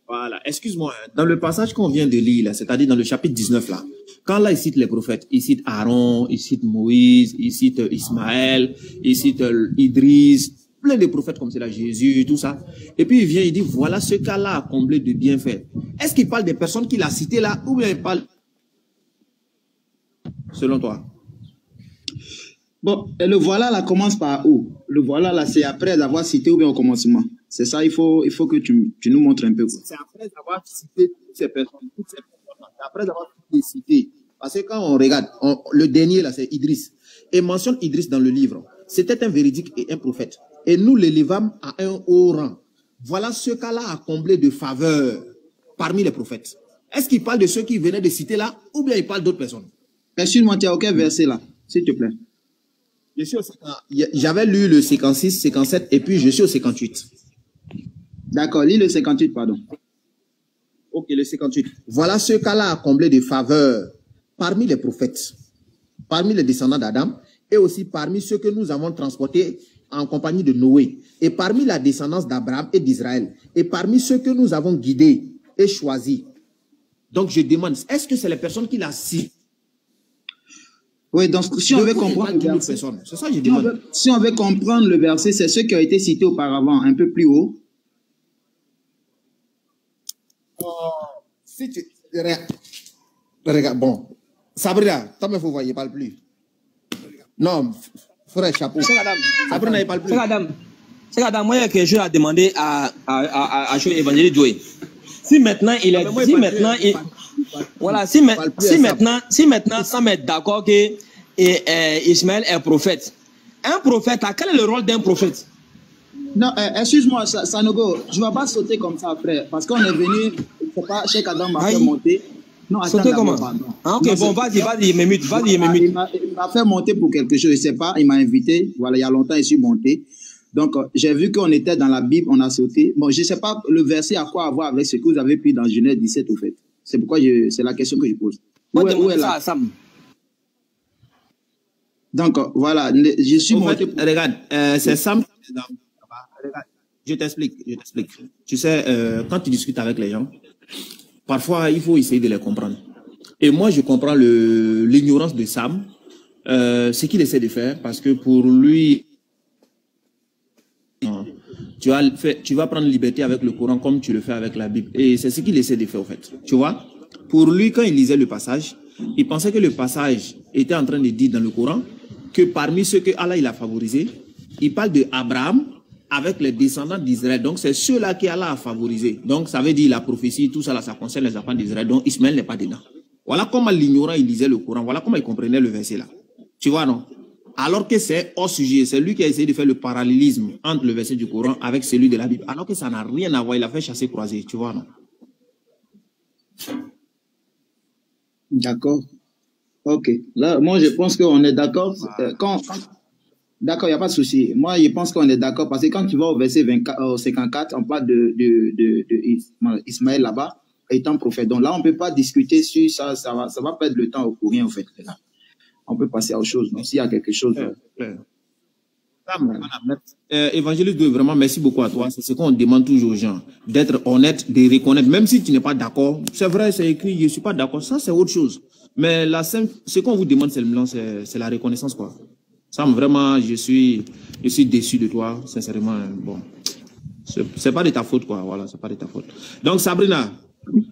Voilà. Excuse-moi. Dans le passage qu'on vient de lire, c'est-à-dire dans le chapitre 19, là, quand là, il cite les prophètes, il cite Aaron, il cite Moïse, il cite Ismaël, il cite Idriss, plein de prophètes comme cela, Jésus, tout ça. Et puis il vient, il dit, voilà ce qu'Allah a comblé de bienfaits. Est-ce qu'il parle des personnes qu'il a citées là, ou bien il parle, selon toi? Bon, et le voilà là commence par où? Le voilà là, c'est après avoir cité ou bien au commencement? C'est ça, il faut que tu nous montres un peu. C'est après avoir cité toutes ces personnes, c'est après avoir cité. Parce que quand on regarde, le dernier là, c'est Idriss. Et mentionne Idriss dans le livre. C'était un véridique et un prophète. Et nous l'élevâmes à un haut rang. Voilà ce qu'Allah a comblé de faveur parmi les prophètes. Est-ce qu'il parle de ceux qui venaient de citer là, ou bien il parle d'autres personnes? Suis-moi, tu as aucun verset là, s'il te plaît. J'avais lu le 56, 57, et puis je suis au 58. D'accord, lis le 58, pardon. Ok, le 58. Voilà ce qu'Allah a comblé de faveur parmi les prophètes, parmi les descendants d'Adam, et aussi parmi ceux que nous avons transportés en compagnie de Noé, et parmi la descendance d'Abraham et d'Israël, et parmi ceux que nous avons guidés et choisis. Donc je demande, est-ce que c'est les personnes qui l'a cité? Oui, donc si on veut comprendre le verset, c'est ça que je demande. Si on veut comprendre le verset, c'est ceux qui ont été cités auparavant, un peu plus haut. Si tu regarde, bon, Sabrina, toi mais vous voyez pas plus. Non, frère chapeau. Sabrina, il parle plus. C'est madame, moi il y a quelque chose à demander à Évangéliste Joey. Si maintenant il est, si maintenant il, voilà, si maintenant Sam est d'accord que Ismaël est prophète. Un prophète, quel est le rôle d'un prophète? Non, excuse-moi, Sanogo, je ne vais pas sauter comme ça, frère, parce qu'on est venu, c'est pas, Cheikh Adam m'a fait monter. Non, attends, sauter comment? Ah, ok, non, bon, vas-y, m'émute, il m'a fait monter pour quelque chose, je ne sais pas, il m'a invité, voilà, il y a longtemps, je suis monté. Donc, j'ai vu qu'on était dans la Bible, on a sauté. Bon, je ne sais pas le verset à quoi avoir avec ce que vous avez pris dans Genèse 17, au fait. C'est pourquoi c'est la question que je pose. Où est là? Donc, voilà, je suis monté. Regarde, c'est Sam. Regarde, je t'explique. Tu sais, quand tu discutes avec les gens, parfois, il faut essayer de les comprendre. Et moi, je comprends l'ignorance de Sam, ce qu'il essaie de faire, parce que pour lui, tu vas prendre liberté avec le Coran comme tu le fais avec la Bible. Et c'est ce qu'il essaie de faire, en fait. Tu vois, pour lui, quand il lisait le passage, il pensait que le passage était en train de dire dans le Coran que parmi ceux que Allah il a favorisés, il parle de Abraham avec les descendants d'Israël. Donc, c'est ceux-là qu'Allah a favorisés. Donc, ça veut dire la prophétie, tout ça, là, ça concerne les enfants d'Israël. Donc, Ismaël n'est pas dedans. Voilà comment l'ignorant, il lisait le Coran. Voilà comment il comprenait le verset là. Tu vois, non? Alors que c'est hors sujet. C'est lui qui a essayé de faire le parallélisme entre le verset du Coran avec celui de la Bible. Alors que ça n'a rien à voir. Il a fait chasser croiser. Tu vois, non? D'accord. Ok. Là, moi, je pense qu'on est d'accord. D'accord, il n'y a pas de souci. Moi, je pense qu'on est d'accord parce que quand tu vas au verset 54, on parle de Ismaël là-bas étant prophète. Donc là, on ne peut pas discuter sur ça. Ça va perdre le temps pour rien, en fait. Là. On peut passer à autre chose. Donc, s'il y a quelque chose. Évangéliste, vraiment, merci beaucoup à toi. C'est ce qu'on demande toujours aux gens, d'être honnête, de reconnaître, même si tu n'es pas d'accord. C'est vrai, c'est écrit, je ne suis pas d'accord. Ça, c'est autre chose. Mais ce qu'on vous demande seulement, c'est la reconnaissance, quoi. Sam, vraiment, je suis déçu de toi, sincèrement. Bon, c'est pas de ta faute, quoi. Voilà, c'est pas de ta faute. Donc, Sabrina,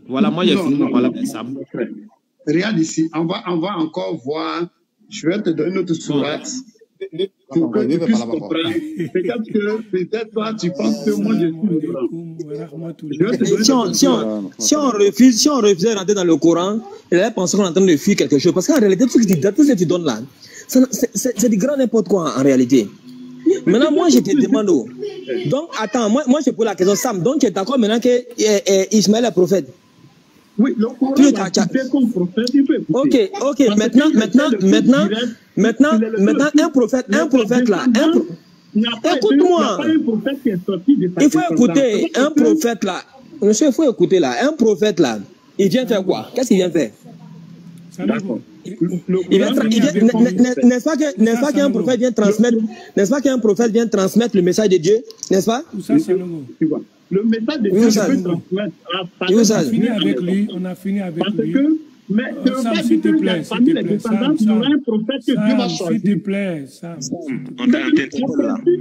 voilà, moi, j'ai fini de parler avec Sam. Regarde ici, on va encore voir. Je vais te donner une autre sourate pour que tu puisses comprendre. Peut-être toi, tu penses que moi, je suis si on refusait de rentrer dans le Coran, il allait penser qu'on est en train de fuir quelque chose. Parce qu'en réalité, tout ce que tu donnes là, c'est du grand n'importe quoi en réalité. Maintenant, moi, je te demande. Donc, attends, moi, je pose la question, Sam. Donc, tu es d'accord maintenant que Ismaël est prophète? Oui, le Coran va citer comme prophète, il peut écouter. Ok. Maintenant, un prophète là. Écoute-moi. Il faut écouter un prophète là. Monsieur, il faut écouter là. Un prophète là, il vient faire quoi? Qu'est-ce qu'il vient faire? D'accord. N'est-ce pas qu'un prophète vient transmettre, n'est-ce pas qu'un prophète vient transmettre le message de Dieu, n'est-ce pas? Le message de Dieu peut transmettre. On a fini avec parce lui. Que, mais Sam, s'il te plaît, parmi les descendants, il y aura un prophète que Dieu va choisir. S'il te plaît, Sam. On t'interpelle.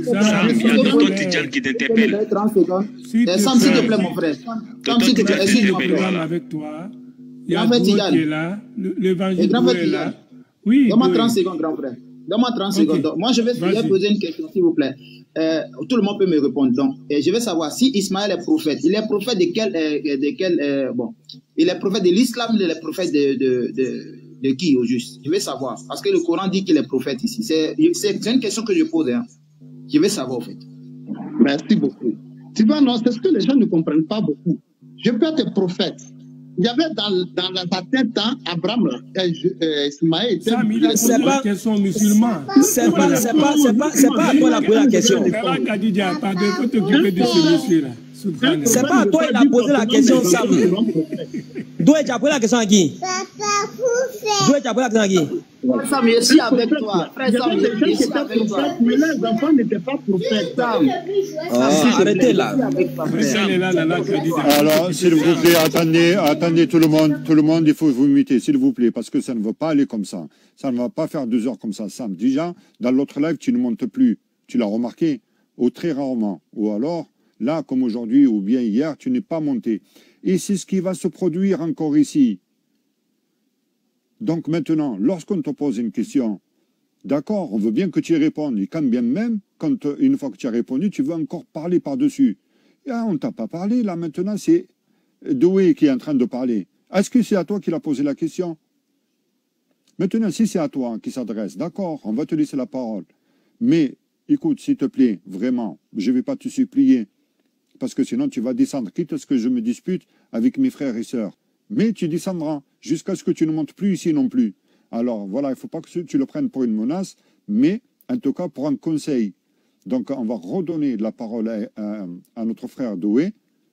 Sam, il y a Tonton Tidjane qui t'interpelle. Sam, s'il te plaît, mon frère. Sam, s'il te plaît, excuse-moi. Avec toi. Il y a Dieu qui est là. L'évangile est là. Oui. Donne-moi 30 secondes, grand frère. Donne-moi 30 secondes. Moi, je vais poser une question, s'il vous plaît. Tout le monde peut me répondre. Donc, je vais savoir si Ismaël est prophète. Il est prophète de quel bon, il est prophète de l'islam, il est prophète de qui au juste? Je vais savoir. Parce que le Coran dit qu'il est prophète ici. C'est une question que je pose. Hein. Je vais savoir, en fait. Merci beaucoup. Tu vois, non, c'est ce que les gens ne comprennent pas beaucoup. Je peux être prophète. Il y avait dans sa tête, hein, Abraham, Ismaël était... C'est pas question musulman. C'est pas à toi la poser la question. C'est pas à toi il a posé la question, Sam. D'où est-ce que tu as posé la question à qui? D'où est-ce que tu as posé la question à qui? Frère Sam, je suis avec toi. Frère Sam, je suis avec toi. Mais les enfants n'étaient pas prophètes. Arrêtez là. Alors, s'il vous plaît, attendez tout le monde, il faut vous muter, s'il vous plaît, parce que ça ne va pas aller comme ça. Ça ne va pas faire 2 heures comme ça, Sam. Déjà, dans l'autre live, tu ne montes plus. Tu l'as remarqué, ou très rarement. Ou alors, là, comme aujourd'hui, ou bien hier, tu n'es pas monté. Et c'est ce qui va se produire encore ici. Donc maintenant, lorsqu'on te pose une question, d'accord, on veut bien que tu y répondes. Et quand bien même, une fois que tu as répondu, tu veux encore parler par-dessus. On ne t'a pas parlé, là maintenant, c'est Doué qui est en train de parler. Est-ce que c'est à toi qu'il a posé la question? Maintenant, si c'est à toi qui s'adresse, d'accord, on va te laisser la parole. Mais, écoute, s'il te plaît, vraiment, je ne vais pas te supplier, parce que sinon tu vas descendre, quitte à ce que je me dispute avec mes frères et sœurs. Mais tu descendras jusqu'à ce que tu ne montes plus ici non plus. Alors voilà, il ne faut pas que tu le prennes pour une menace, mais en tout cas pour un conseil. Donc on va redonner la parole à notre frère Doué,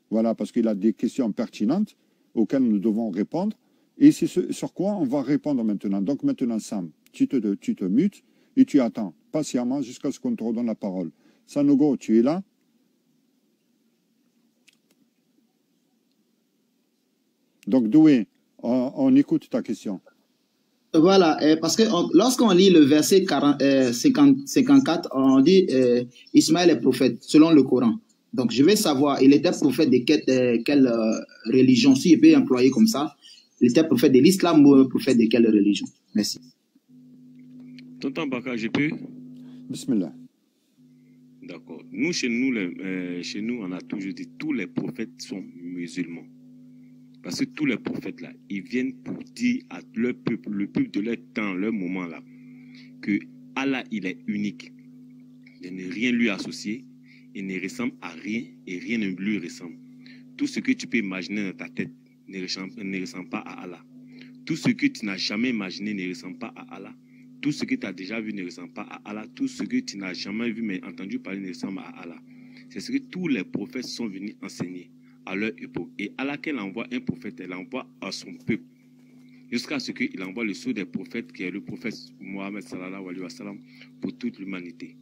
voilà, parce qu'il a des questions pertinentes auxquelles nous devons répondre. Et c'est sur quoi on va répondre maintenant. Donc maintenant, Sam, tu te mutes et tu attends patiemment jusqu'à ce qu'on te redonne la parole. Sanogo, tu es là? Donc, Doué, on écoute ta question. Voilà, parce que lorsqu'on lit le verset 54, on dit Ismaël est prophète, selon le Coran. Donc, je vais savoir, il était prophète de quelle religion, si je peux employer comme ça. Il était prophète de l'islam ou prophète de quelle religion? Merci. Tonton Baka, je peux? Bismillah. D'accord. Nous, chez nous, on a toujours dit tous les prophètes sont musulmans. Parce que tous les prophètes, là, ils viennent pour dire à leur peuple, le peuple de leur temps, leur moment, là, que Allah, il est unique. Il n'est rien lui associé, il ne ressemble à rien et rien ne lui ressemble. Tout ce que tu peux imaginer dans ta tête ne ressemble pas à Allah. Tout ce que tu n'as jamais imaginé ne ressemble pas à Allah. Tout ce que tu as déjà vu ne ressemble pas à Allah. Tout ce que tu n'as jamais vu mais entendu parler ne ressemble à Allah. C'est ce que tous les prophètes sont venus enseigner à leur époque. Et Allah, qu'elle envoie un prophète, elle envoie à son peuple. Jusqu'à ce qu'il envoie le sceau des prophètes, qui est le prophète Mohammed sallallahu alayhi wa sallam, pour toute l'humanité.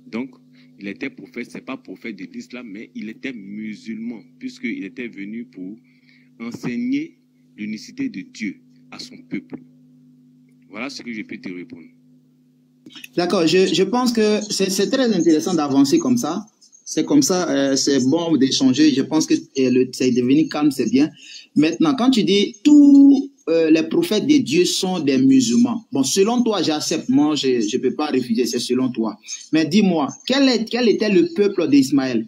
Donc, il était prophète, ce n'est pas prophète de l'islam, mais il était musulman, puisqu'il était venu pour enseigner l'unicité de Dieu à son peuple. Voilà ce que je peux te répondre. D'accord, je pense que c'est très intéressant d'avancer comme ça. C'est comme ça, c'est bon d'échanger. Je pense que c'est devenu calme, c'est bien. Maintenant, quand tu dis tous les prophètes de Dieu sont des musulmans. Bon, selon toi, j'accepte. Moi, je ne peux pas refuser, c'est selon toi. Mais dis-moi, quel était le peuple d'Ismaël?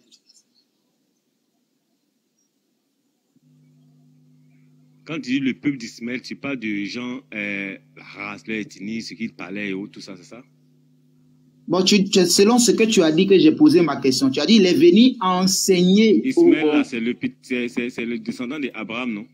Quand tu dis le peuple d'Ismaël, tu parles de gens, la race, leur ethnie, ce qu'ils parlaient et autres, tout ça, c'est ça? Bon, selon ce que tu as dit que j'ai posé ma question, tu as dit il est venu enseigner. Ismaël, c'est le descendant d'Abraham, non?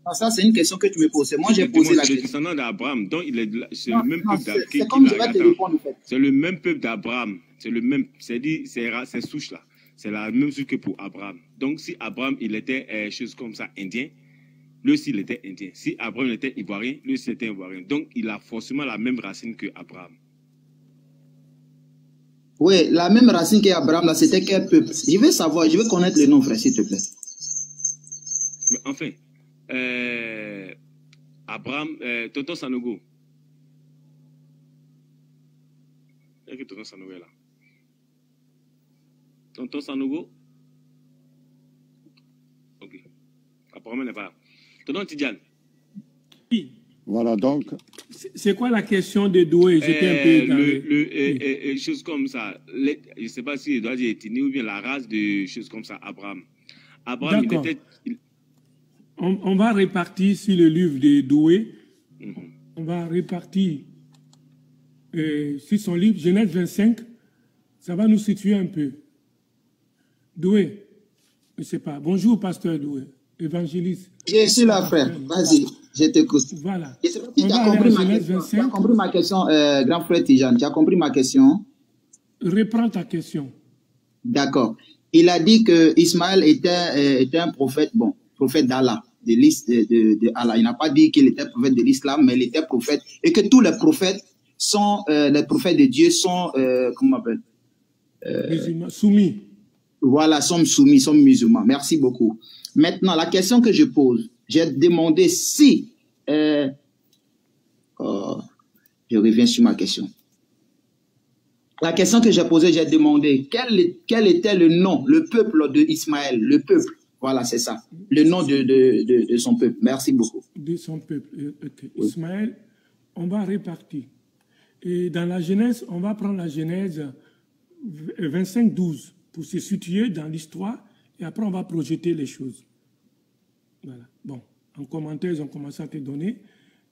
Ah, ça, c'est une question que tu me poses. Moi, j'ai posé la question. C'est le descendant d'Abraham, donc c'est le même peuple d'Abraham. C'est comme je vais te répondre, en fait. C'est le même peuple d'Abraham. C'est le même, c'est souche là. C'est la même chose que pour Abraham. Donc, si Abraham, il était chose comme ça, indien, lui aussi, il était indien. Si Abraham était ivoirien, lui aussi, il était ivoirien. Donc, il a forcément la même racine que Abraham. Oui, la même racine qu'Abraham, là, c'était quel peuple? Je veux savoir, je veux connaître le nom, frère, s'il te plaît. Mais enfin, Abraham, Tonton Sanogo. Est-ce que Tonton Sanogo est là? Tonton Sanogo? Ok. Apparemment, il n'est pas là. Tonton Tidjane. Oui. Voilà, donc. C'est quoi la question de Doué? J'étais un peu choses comme ça. Je ne sais pas si il doit dire ethnie ou bien la race de choses comme ça, Abraham. Abraham, il était. On va répartir sur le livre de Doué. On va répartir sur son livre, Genèse 25. Ça va nous situer un peu. Doué, je ne sais pas. Bonjour, pasteur Doué. évangéliste. Je suis là, frère. Vas-y, je t'écoute. Voilà. Je sais pas si tu as compris ma question. Tu as compris ma question, grand frère Tijane. Tu as compris ma question? Reprends ta question. D'accord. Il a dit que Ismaël était un prophète, bon, prophète d'Allah, de Allah. Il n'a pas dit qu'il était prophète de l'islam, mais il était prophète, et que tous les prophètes sont, les prophètes de Dieu sont, comment on appelle? Soumis. Voilà, sont soumis, sont musulmans. Merci beaucoup. Maintenant, la question que je pose, j'ai demandé si, je reviens sur ma question. La question que j'ai posée, j'ai demandé quel était le nom, le peuple de Ismaël, le peuple. Voilà, c'est ça. Le nom de son peuple. Merci beaucoup. De son peuple. Okay. Oui. Ismaël, on va répartir. Et dans la Genèse, on va prendre la Genèse 25-12 pour se situer dans l'histoire et après on va projeter les choses. Voilà. Bon, en commentaire, ils ont commencé à te donner.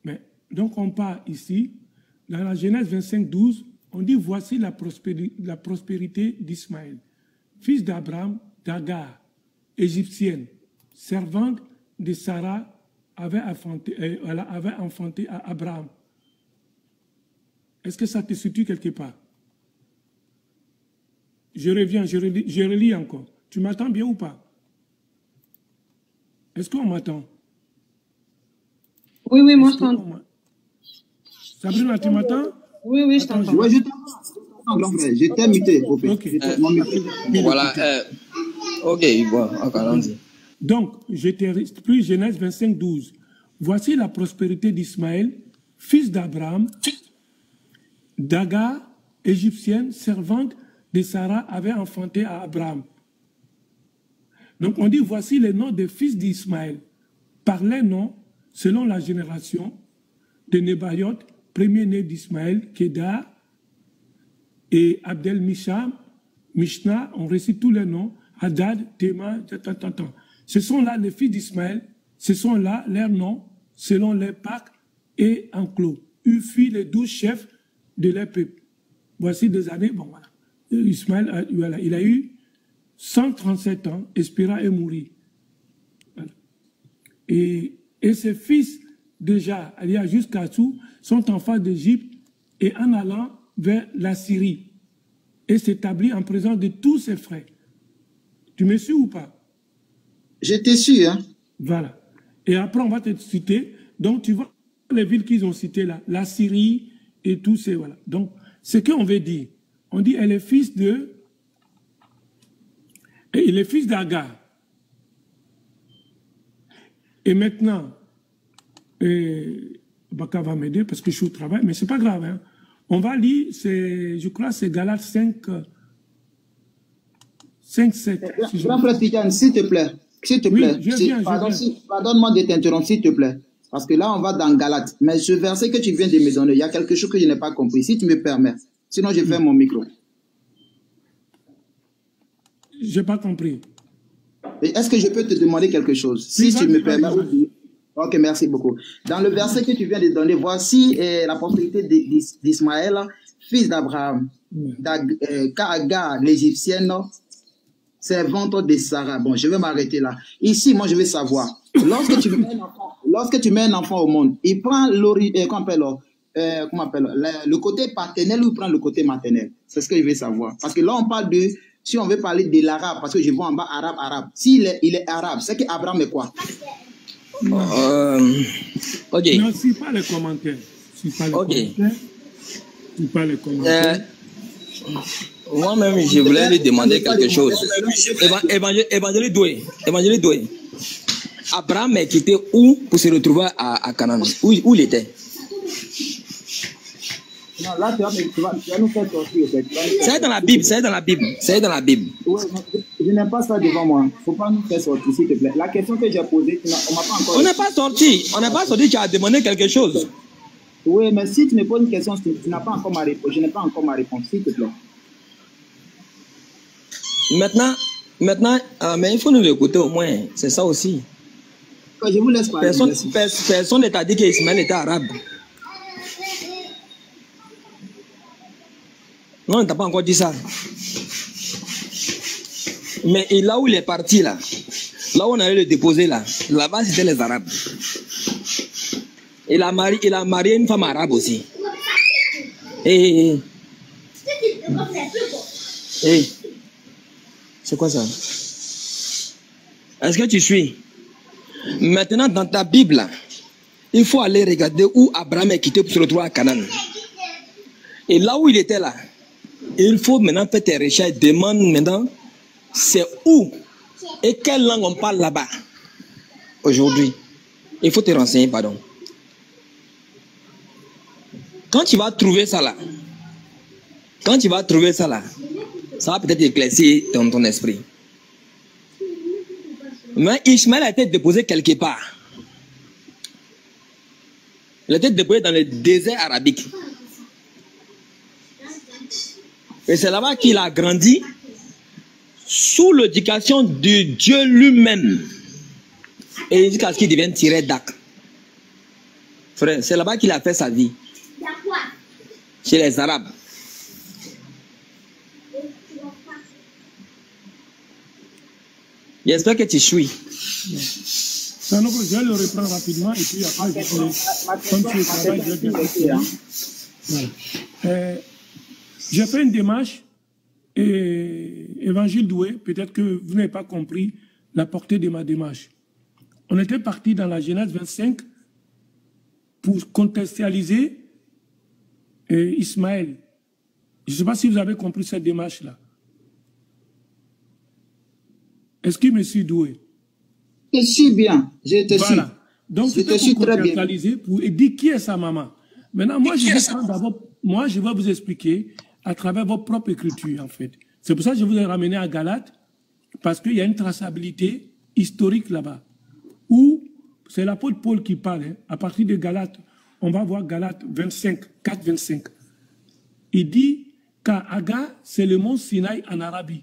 Mais donc on part ici, dans la Genèse 25-12, on dit voici la prospérité d'Ismaël, fils d'Abraham, d'Agar, égyptienne, servante de Sarah, avait enfanté à Abraham. Est-ce que ça te situe quelque part? Je reviens, je relis encore. Tu m'attends bien ou pas? Est-ce qu'on m'attend? Oui, oui, moi je t'entends. Sabrina, tu m'attends? Oui, oui, je t'entends. Oui, je t'entends. Je t'ai muté. Okay. Voilà. Ok, bon, allons-y. Donc, je te pris Genèse 25-12. Voici la prospérité d'Ismaël, fils d'Abraham, d'Agar, égyptienne, servante de Sarah, avait enfanté à Abraham. Donc, on dit voici les noms des fils d'Ismaël. Par les noms, selon la génération de Nebaïot, premier-né d'Ismaël, Kédar et Abdel Misham, Mishna, on récite tous les noms, Hadad, Théma, ce sont là les fils d'Ismaël, ce sont là leurs noms, selon les Pâques et enclos. Ils furent les 12 chefs de leur peuple. Voici des années, bon voilà. Ismaël, voilà, il a eu 137 ans, expira et mourit. Voilà. Et ses fils, déjà, jusqu'à tout, sont en face d'Égypte et en allant vers la Syrie et s'établit en présence de tous ses frères. Tu me suis ou pas? J'étais sûr. Hein? Voilà. Et après, on va te citer. Donc, tu vois les villes qu'ils ont citées là, la Syrie et tous ces... Voilà. Donc, ce qu'on veut dire, on dit elle est fils de... Et il est fils d'Agar. Et maintenant, Baka va m'aider parce que je suis au travail, mais c'est pas grave. Hein. On va lire, je crois c'est Galates 5-7. Grand frère Tidiane, s'il te plaît. S'il te plaît. Pardonne-moi de t'interrompre, s'il te plaît. Parce que là, on va dans Galates. Mais ce verset que tu viens de me donner, il y a quelque chose que je n'ai pas compris. Si tu me permets. Sinon, je ferme mon micro. Je n'ai pas compris. Est-ce que je peux te demander quelque chose? Si tu me permets. Ok, merci beaucoup. Dans le verset que tu viens de donner, voici la postérité d'Ismaël, fils d'Abraham, d'Agar, l'Égyptienne, servante de Sarah. Bon, je vais m'arrêter là. Ici, moi, je veux savoir, lorsque tu mets un enfant au monde, il prend le côté paternel ou il prend le côté maternel? C'est ce que je veux savoir. Parce que là, on parle de, si on veut parler de l'arabe, parce que je vois en bas arabe. S'il est arabe, c'est qu'Abraham est quoi? Ok. Non, si pas les commentaires. Moi-même, je voulais lui demander quelque chose. Évangile Doué. Abraham est quitté où pour se retrouver à Canaan? Où il était? Non, là, tu vas nous faire sortir. C'est dans la Bible. Ouais, je n'ai pas ça devant moi. Il ne faut pas nous faire sortir, s'il te plaît. La question que j'ai posée, on m'a pas encore... On n'est pas sorti. Tu as demandé quelque chose. Oui, mais si tu me poses une question, tu n'as pas encore ma réponse. Je n'ai pas encore ma réponse, s'il te plaît. Maintenant, mais il faut nous écouter au moins. C'est ça aussi. Je vous laisse parler. Personne ne t'a dit qu'Ismaël était arabe. Non, on ne t'a pas encore dit ça. Mais là où il est parti, là, Là où on allait le déposer, là-bas, c'était les Arabes. Il a marié une femme arabe aussi. C'est quoi ça? Est-ce que tu suis? Maintenant, dans ta Bible, là, il faut aller regarder où Abraham est quitté pour se retrouver à Canaan. Et là où il était là, il faut maintenant faire tes recherches. Demande maintenant, c'est où et quelle langue on parle là-bas aujourd'hui. Il faut te renseigner, pardon. Quand tu vas trouver ça là, ça va peut-être éclaircir ton esprit. Mais Ismaël a été déposé quelque part. Il a été déposé dans le désert arabique. Et c'est là-bas qu'il a grandi sous l'éducation de Dieu lui-même. Et jusqu'à ce qu'il devienne tiré d'Ac. Frère, c'est là-bas qu'il a fait sa vie. Chez les Arabes. J'espère que tu suis. Je vais le reprendre rapidement et puis après je vais j'ai fait une démarche et Évangile Doué, peut-être que vous n'avez pas compris la portée de ma démarche. On était parti dans la Genèse 25 pour contextualiser Ismaël. Je ne sais pas si vous avez compris cette démarche-là. Est-ce qu'il me suit, Doué? Je suis bien, je te suis. Voilà. Donc, je te suis très bien. Pour dire qui est sa maman. Maintenant, moi, je vais vous expliquer à travers votre propre écriture, en fait. C'est pour ça que je vous ai ramené à Galates, parce qu'il y a une traçabilité historique là-bas, où c'est l'apôtre Paul qui parle. Hein. À partir de Galates, on va voir Galates 25, 4, 25. Il dit qu'Agar, c'est le mont Sinaï en Arabie.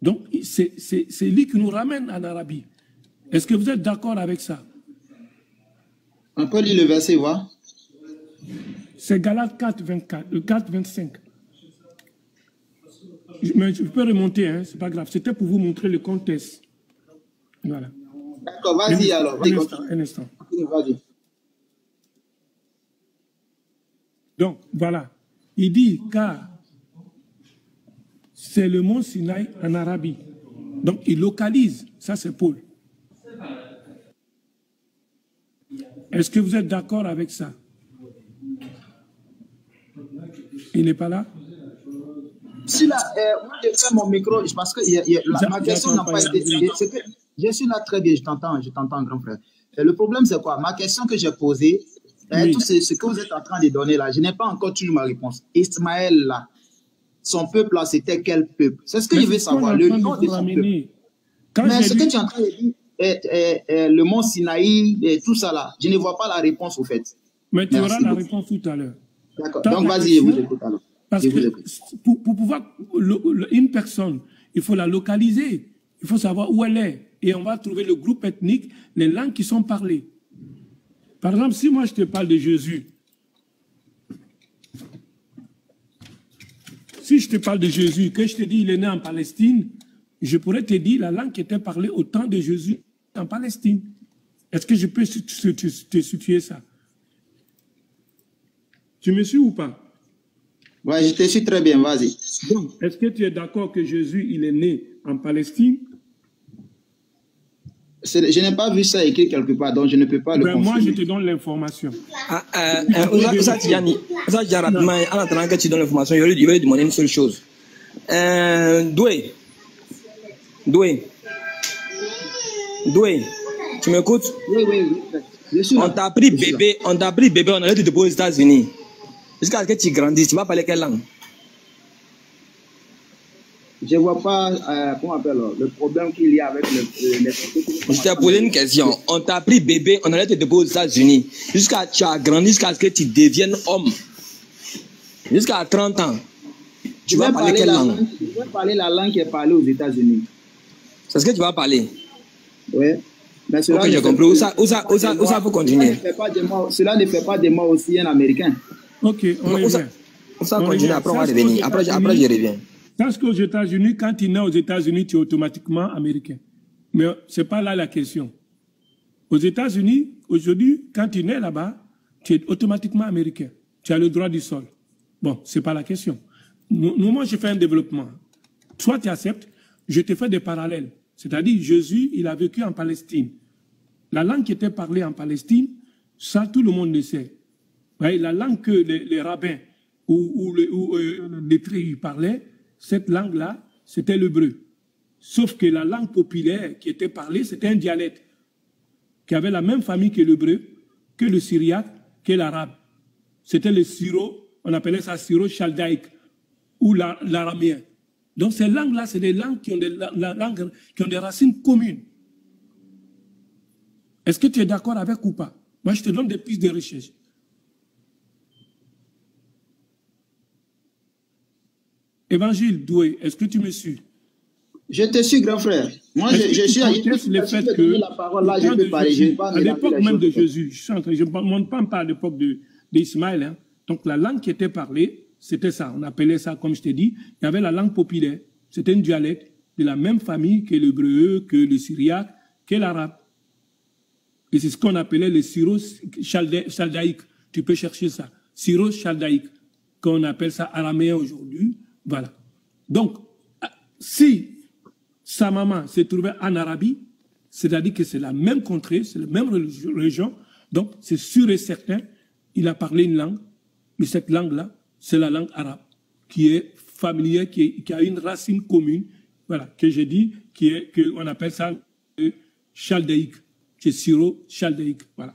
Donc, c'est lui qui nous ramène en Arabie. Est-ce que vous êtes d'accord avec ça? On peut lire le verset, voir. C'est Galates 4, 25. Mais je peux remonter, hein, c'est pas grave. C'était pour vous montrer le contexte. Voilà. D'accord, vas-y alors. Un instant. Vas-y. Donc, voilà. Il dit, car c'est le mont Sinaï en Arabie. Donc, il localise. Ça, c'est Paul. Est-ce que vous êtes d'accord avec ça? Il n'est pas là? Si là, moi, je fais mon micro parce que ma question n'a pas été... Je suis là très bien, je t'entends, grand frère. Et le problème, c'est quoi? Ma question que j'ai posée, tout ce que vous êtes en train de donner là, je n'ai pas encore toujours ma réponse. Ismaël, là, son peuple là, c'était quel peuple? C'est ce que je veux savoir, le nom de son peuple. Mais ce que tu es en train de dire, le mont Sinaï, et tout ça là, je ne vois pas la réponse au fait. Mais tu auras la réponse tout à l'heure. D'accord, donc vas-y, je vous écoute alors. Parce que pour pouvoir, une personne, il faut la localiser, il faut savoir où elle est, et on va trouver le groupe ethnique, les langues qui sont parlées. Par exemple, si moi je te parle de Jésus, si je te parle de Jésus, que je te dis il est né en Palestine, je pourrais te dire la langue qui était parlée au temps de Jésus en Palestine. Est-ce que je peux te situer ça? Tu me suis ou pas? Oui, je te suis très bien, vas-y. Donc, est-ce que tu es d'accord que Jésus, il est né en Palestine? Je n'ai pas vu ça écrit quelque part, donc je ne peux pas le confirmer. Moi, je te donne l'information. Ça, rapidement, en attendant que tu donnes l'information, je vais lui demander une seule chose. Doué, tu m'écoutes? Oui. On t'a pris bébé, on allait te déposer aux États-Unis. Jusqu'à ce que tu grandisses, tu vas parler quelle langue? Je ne vois pas comment on appelle le problème qu'il y a avec les... Je t'ai posé une question. On t'a pris bébé, on allait te déposer aux États-Unis. Jusqu'à ce que tu as grandi, jusqu'à ce que tu deviennes homme. Jusqu'à 30 ans. Tu vas parler quelle langue? Tu vas parler la langue qui est parlée aux États-Unis. C'est ce que tu vas parler? Oui. Mais cela ok, j'ai compris. Où ça faut continuer? Cela ne fait pas de moi aussi un Américain. Ok, on revient. Ça continue, après on va revenir. Après je reviens. Parce qu'aux États-Unis, quand tu nais aux États-Unis, tu es automatiquement américain. Mais ce n'est pas là la question. Aux États-Unis, aujourd'hui, quand tu nais là-bas, tu es automatiquement américain. Tu as le droit du sol. Bon, ce n'est pas la question. Moi, je fais un développement. Soit tu acceptes, je te fais des parallèles. C'est-à-dire, Jésus, il a vécu en Palestine. La langue qui était parlée en Palestine, ça, tout le monde le sait. Ouais, la langue que les rabbins ou les tribus parlaient, cette langue-là, c'était l'hébreu. Sauf que la langue populaire qui était parlée, c'était un dialecte qui avait la même famille que l'hébreu, que le syriaque, que l'arabe. C'était le syro, on appelait ça syro-chaldaïque ou l'araméen. Donc ces langues-là, c'est des langues qui ont des racines communes. Est-ce que tu es d'accord avec ou pas? Moi, je te donne des pistes de recherche. Évangile Doué, est-ce que tu me suis? Je te suis, grand frère. Moi, je suis le fait que la parole là, je peux parler. À l'époque même de Jésus, je ne montre pas à l'époque d'Ismaël. Hein. Donc la langue qui était parlée, c'était ça. On appelait ça, comme je t'ai dit, il y avait la langue populaire. C'était un dialecte de la même famille que l'hébreu, que le syriaque, que l'arabe. Et c'est ce qu'on appelait le syro-chaldaïque. Tu peux chercher ça. Syro-chaldaïque, qu'on appelle ça araméen aujourd'hui. Voilà. Donc, si sa maman se trouvait en Arabie, c'est-à-dire que c'est la même contrée, c'est la même région, donc c'est sûr et certain, il a parlé une langue, mais cette langue-là, c'est la langue arabe, qui est familière, qui a une racine commune, voilà, que j'ai dit, qu'on appelle ça chaldéique, qui est syro-chaldéique, voilà.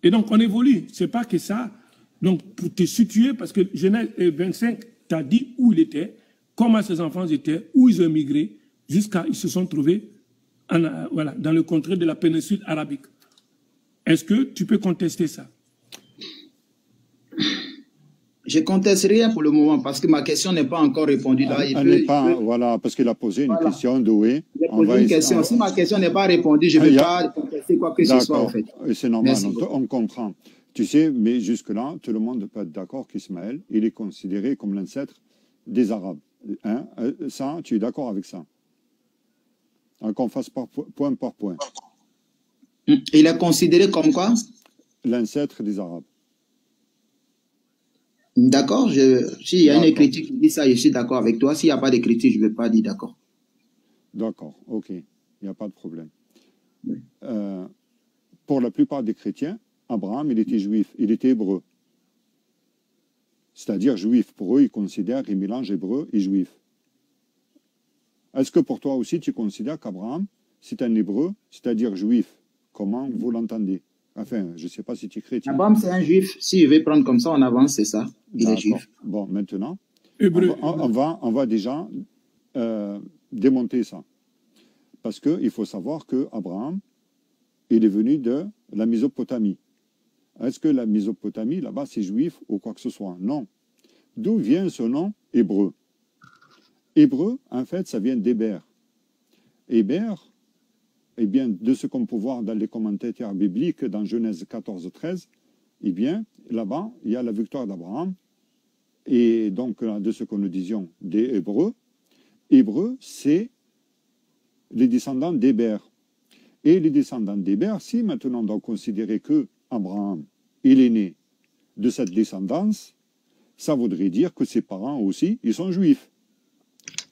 Et donc on évolue, c'est pas que ça. Donc pour te situer, parce que Genèse 25 t'a dit où il était, comment ses enfants étaient, où ils ont migré, jusqu'à ils se sont trouvés voilà, dans le contrée de la péninsule arabique. Est-ce que tu peux contester ça? Je ne conteste rien pour le moment parce que ma question n'est pas encore répondue. Voilà, parce qu'il a posé une question douée. Il a posé une question. Si ma question n'est pas répondue, je ne vais pas contester quoi que ce soit en fait. C'est normal, on comprend. Tu sais, mais jusque-là, tout le monde ne peut être d'accord qu'Ismaël, il est considéré comme l'ancêtre des Arabes. Hein? Ça, tu es d'accord avec ça? Qu'on fasse point par point. Il est considéré comme quoi? L'ancêtre des Arabes. D'accord. S'il y a une critique qui dit ça, je suis d'accord avec toi. S'il n'y a pas de critique, je ne vais pas dire d'accord. D'accord, ok. Il n'y a pas de problème. Oui. Pour la plupart des chrétiens, Abraham, il était juif, il était hébreu. C'est-à-dire juif. Pour eux, ils considèrent, ils mélangent hébreu et juif. Est-ce que pour toi aussi, tu considères qu'Abraham, c'est un hébreu, c'est-à-dire juif? Comment vous l'entendez? Enfin, je ne sais pas si tu es chrétien. Abraham, c'est un juif. Si je vais prendre comme ça, on avance, c'est ça. Il est juif. Bon, maintenant, on va déjà démonter ça. Parce qu'il faut savoir qu'Abraham, il est venu de la Mésopotamie. Est-ce que la Mésopotamie, là-bas, c'est juif ou quoi que ce soit? Non. D'où vient ce nom hébreu? Hébreu, en fait, ça vient d'Héber. Héber, eh bien, de ce qu'on peut voir dans les commentaires bibliques, dans Genèse 14, 13, eh bien, là-bas, il y a la victoire d'Abraham. Et donc, de ce que nous disions des Hébreux, Hébreux, c'est les descendants d'Héber. Et les descendants d'Héber, si maintenant on doit considérer que Abraham, il est né de cette descendance, ça voudrait dire que ses parents aussi, ils sont juifs.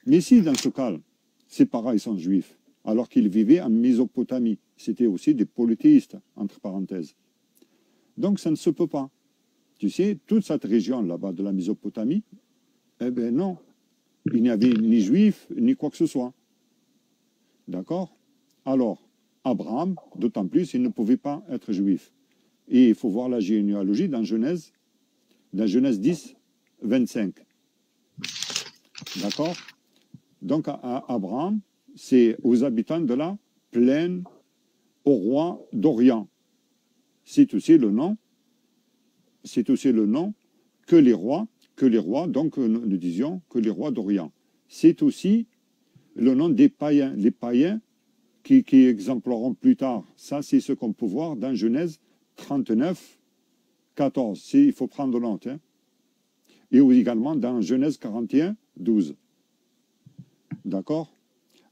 Mais si dans ce cas, ses parents, ils sont juifs, alors qu'ils vivaient en Mésopotamie, c'était aussi des polythéistes, entre parenthèses. Donc ça ne se peut pas. Tu sais, toute cette région là-bas de la Mésopotamie, eh bien non, il n'y avait ni juifs, ni quoi que ce soit. D'accord? Alors, Abraham, d'autant plus, il ne pouvait pas être juif. Et il faut voir la généalogie dans Genèse 10, 25. D'accord? Donc, Abraham, c'est aux habitants de la plaine, au roi d'Orient. C'est aussi le nom que les rois, donc nous disions que les rois d'Orient. C'est aussi le nom des païens, les païens qui exempleront plus tard. Ça, c'est ce qu'on peut voir dans Genèse 39, 14. Il faut prendre note. Hein. et également dans Genèse 41, 12. D'accord?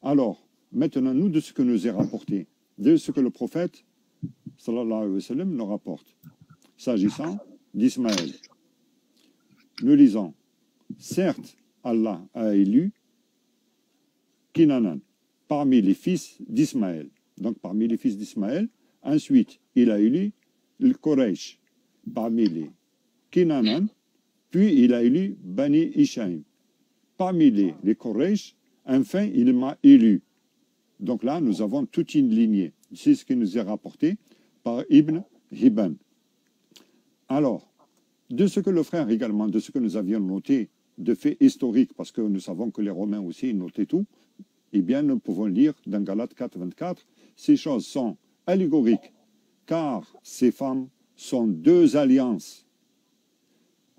Alors, maintenant, nous, de ce que nous est rapporté, de ce que le prophète, sallallahu alayhi wa sallam, nous rapporte, s'agissant d'Ismaël. Nous lisons, certes, Allah a élu Kinanan parmi les fils d'Ismaël. Donc, parmi les fils d'Ismaël, ensuite, il a élu le Koresh parmi les Kinanan, puis il a élu Bani Ishaim. Parmi les Koresh, enfin, il m'a élu. Donc là, nous avons toute une lignée. C'est ce qui nous est rapporté par Ibn Hibban. Alors, de ce que le frère également, de ce que nous avions noté, de faits historiques, parce que nous savons que les Romains aussi notaient tout, eh bien, nous pouvons lire dans Galates 4, 24, ces choses sont allégoriques, car ces femmes sont deux alliances.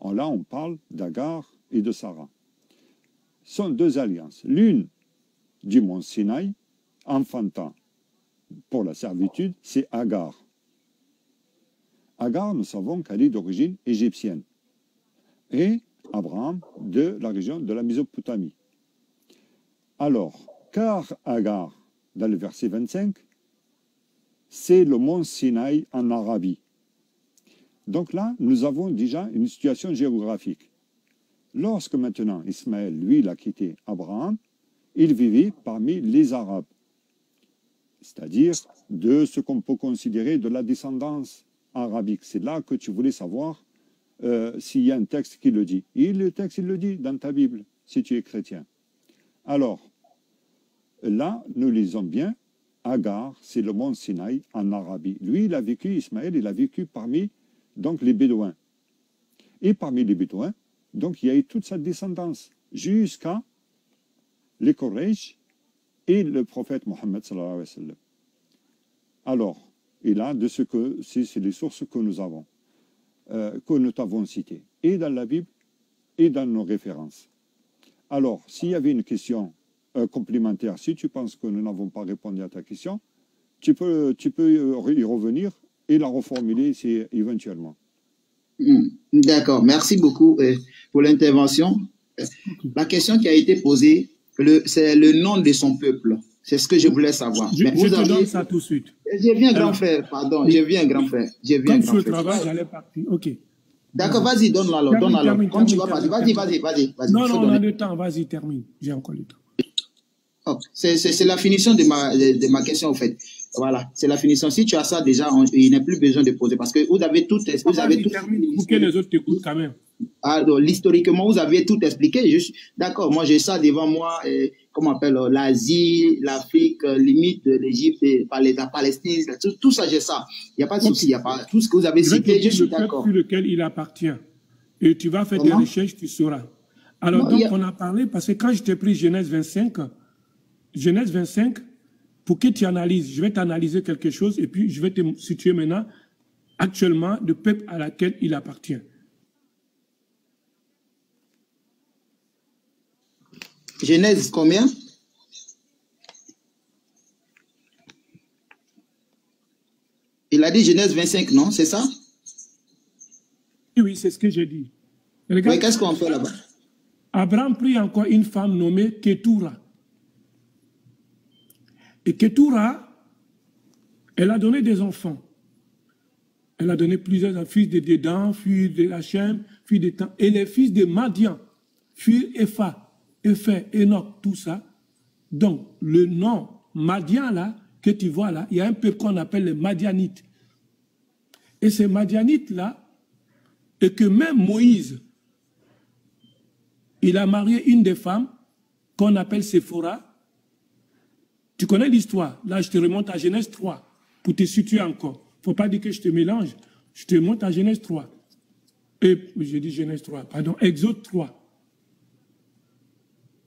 Là, on parle d'Agar et de Sarah. Sont deux alliances. L'une du mont Sinaï, enfantant pour la servitude, c'est Agar. Agar, nous savons qu'elle est d'origine égyptienne. Et Abraham de la région de la Mésopotamie. Alors, car Agar, dans le verset 25, c'est le mont Sinaï en Arabie. Donc là, nous avons déjà une situation géographique. Lorsque maintenant Ismaël, lui, il a quitté Abraham, il vivait parmi les Arabes, c'est-à-dire de ce qu'on peut considérer de la descendance arabique. C'est là que tu voulais savoir s'il y a un texte qui le dit. Et le texte, il le dit dans ta Bible, si tu es chrétien. Alors, là, nous lisons bien, Agar, c'est le mont Sinaï en Arabie. Lui, il a vécu, Ismaël, il a vécu parmi donc, les Bédouins. Et parmi les Bédouins, donc, il y a eu toute sa descendance jusqu'à les Quraysh et le prophète Mohammed sallallahu alayhi wa sallam. Alors, et là, de ce que c'est les sources que nous avons, que nous t'avons citées, et dans la Bible, et dans nos références. Alors, s'il y avait une question complémentaire, si tu penses que nous n'avons pas répondu à ta question, tu peux y revenir et la reformuler éventuellement. D'accord, merci beaucoup pour l'intervention. La question qui a été posée, c'est le nom de son peuple. C'est ce que je voulais savoir. Je te donne ça tout de suite. Je viens, grand frère, pardon. Je viens, grand frère. Comme sur le travail, j'allais partir. OK. D'accord, vas-y, donne-le alors. Comme tu vas partir. Vas-y. Non, on a le temps. Vas-y, termine. J'ai encore le temps. Oh, c'est la finition de ma question, en fait. Voilà, c'est la finition. Si tu as ça déjà, il n'y a plus besoin de poser parce que vous avez tout expliqué. Pour que les autres t'écoutent quand même. Alors, historiquement, vous avez tout expliqué. D'accord, moi j'ai ça devant moi, comment on appelle, l'Asie, l'Afrique, limite de l'Égypte, la Palestine, tout ça j'ai ça. Il n'y a pas de souci, il n'y a pas tout ce que vous avez cité, je suis d'accord. Sur lequel il appartient. Et tu vas faire des recherches, tu sauras. Alors, non, donc, on a parlé, parce que quand je t'ai pris Genèse 25, pour que tu analyses, je vais t'analyser quelque chose et puis je vais te situer maintenant actuellement le peuple à laquelle il appartient. Genèse combien? Il a dit Genèse 25, non? C'est ça? Oui, c'est ce que j'ai dit. Regarde, qu'est-ce qu'on fait là-bas? Abraham prit encore une femme nommée Ketura. Et Ketura, elle a donné des enfants. Elle a donné plusieurs fils de Dédan, fils de Hachem, fils de Tan. Et les fils de Madian, fils Epha, Epher, Enoch, tout ça. Donc, le nom Madian, là, que tu vois là, il y a un peuple qu'on appelle les Madianites. Et ces Madianites-là, et que même Moïse, il a marié une des femmes qu'on appelle Séphora. Tu connais l'histoire. Là, je te remonte à Genèse 3 pour te situer encore. Il ne faut pas dire que je te mélange. Je te remonte à Genèse 3. Et j'ai dit Genèse 3, pardon, Exode 3.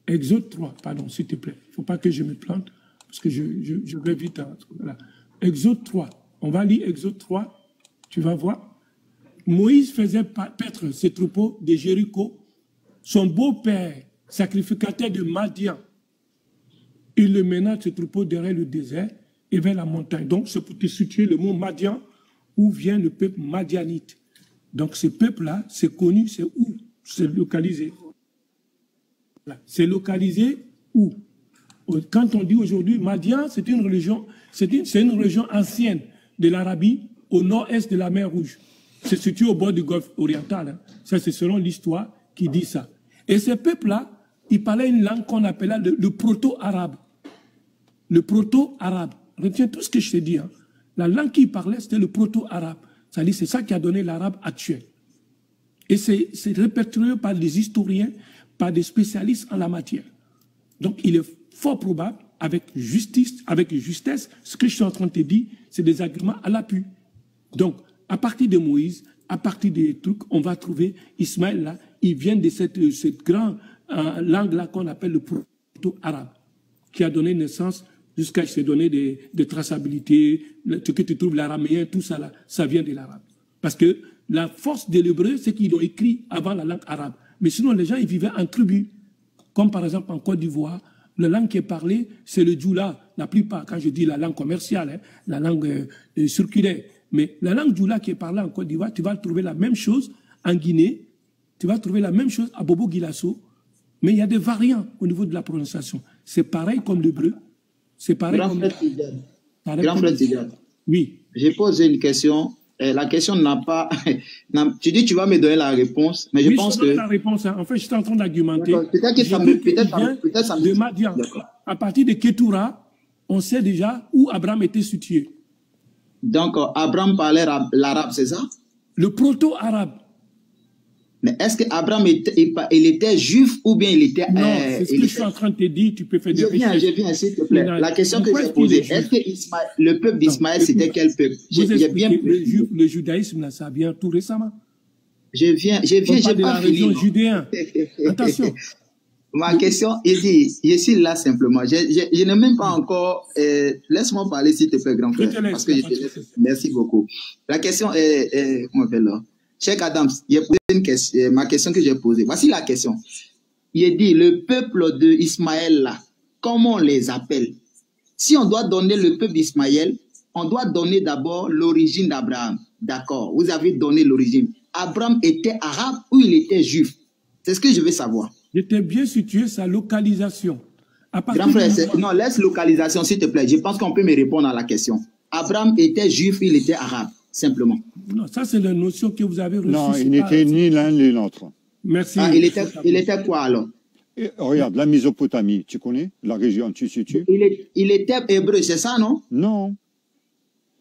Exode 3, pardon, s'il te plaît. Il ne faut pas que je me plante, parce que je vais vite. Voilà. Exode 3. On va lire Exode 3. Tu vas voir. Moïse faisait paître ses troupeaux de Jéricho. Son beau-père, sacrificateur de Madian, il le mena ce troupeau derrière le désert et vers la montagne. Donc, c'est pour te situer le mot Madian, où vient le peuple madianite. Donc, ce peuple-là, c'est connu, c'est où? C'est localisé. C'est localisé où? Quand on dit aujourd'hui, Madian, c'est une religion, c'est une religion ancienne de l'Arabie au nord-est de la mer Rouge. C'est situé au bord du Golfe oriental. Hein. Ça, c'est selon l'histoire qui dit ça. Et ces peuples-là, ils parlaient une langue qu'on appelait le proto-arabe. Le proto-arabe. Retiens tout ce que je t'ai dit. Hein. La langue qu'ils parlaient, c'était le proto-arabe. C'est-à-dire, c'est ça qui a donné l'arabe actuel. Et c'est répertorié par des historiens, par des spécialistes en la matière. Donc, il est fort probable, avec justesse, ce que je suis en train de te dire, c'est des arguments à l'appui. Donc, à partir de Moïse, à partir des trucs, on va trouver Ismaël là, il vient de cette grande langue-là qu'on appelle le proto-arabe, qui a donné naissance jusqu'à se donner des traçabilités, ce que tu trouves l'araméen, tout ça là, ça vient de l'arabe. Parce que la force de l'hébreu, c'est qu'ils ont écrit avant la langue arabe. Mais sinon, les gens, ils vivaient en tribus. Comme par exemple en Côte d'Ivoire, la langue qui est parlée, c'est le djoula. La plupart, quand je dis la langue commerciale, hein, la langue circulaire. Mais la langue djoula qui est parlée en Côte d'Ivoire, tu vas trouver la même chose en Guinée, tu vas trouver la même chose à Bobo-Guilasso, mais il y a des variants au niveau de la prononciation. C'est pareil comme l'hébreu. C'est pareil Grand comme... Grand frère Tidiane. Oui. J'ai posé une question. La question n'a pas... tu dis que tu vas me donner la réponse, mais je pense que... la réponse. Hein. En fait, je suis en train d'argumenter. Peut-être que ça me... Peut-être ça me... De Madian. À partir de Ketura, on sait déjà où Abraham était situé. Donc, Abraham parlait l'arabe, c'est ça? Le proto-arabe. Mais est-ce qu'Abraham il était juif ou bien il était... Non, c'est ce que je suis en train de te dire, tu peux faire des recherches. Je viens, s'il te plaît. La question que j'ai posée, est-ce que le peuple d'Ismaël, c'était quel peuple? Le judaïsme, là, ça vient tout récemment. J'ai pas de la région judéenne. Attention. Ma question, je suis là simplement. Je n'ai même pas encore... Laisse-moi parler, s'il te plaît, grand frère. Parce que merci beaucoup. La question est comment on appelle là? Cheikh Adams, il a posé une question, ma question que j'ai posée. Voici la question. Il dit, le peuple d'Ismaël, là, comment on les appelle? Si on doit donner le peuple d'Ismaël, on doit donner d'abord l'origine d'Abraham. D'accord, vous avez donné l'origine. Abraham était arabe ou il était juif? C'est ce que je veux savoir. J'étais bien situé, sa localisation. Grand frère, non, laisse localisation, s'il te plaît. Je pense qu'on peut me répondre à la question. Abraham était juif, il était arabe, simplement. Non, ça c'est la notion que vous avez reçue. Non, il n'était ni l'un ni l'autre. Merci. Ah, il était quoi alors? Et, regarde, la Mésopotamie, tu connais la région, tu situes? Il était hébreu, c'est ça, non? Non.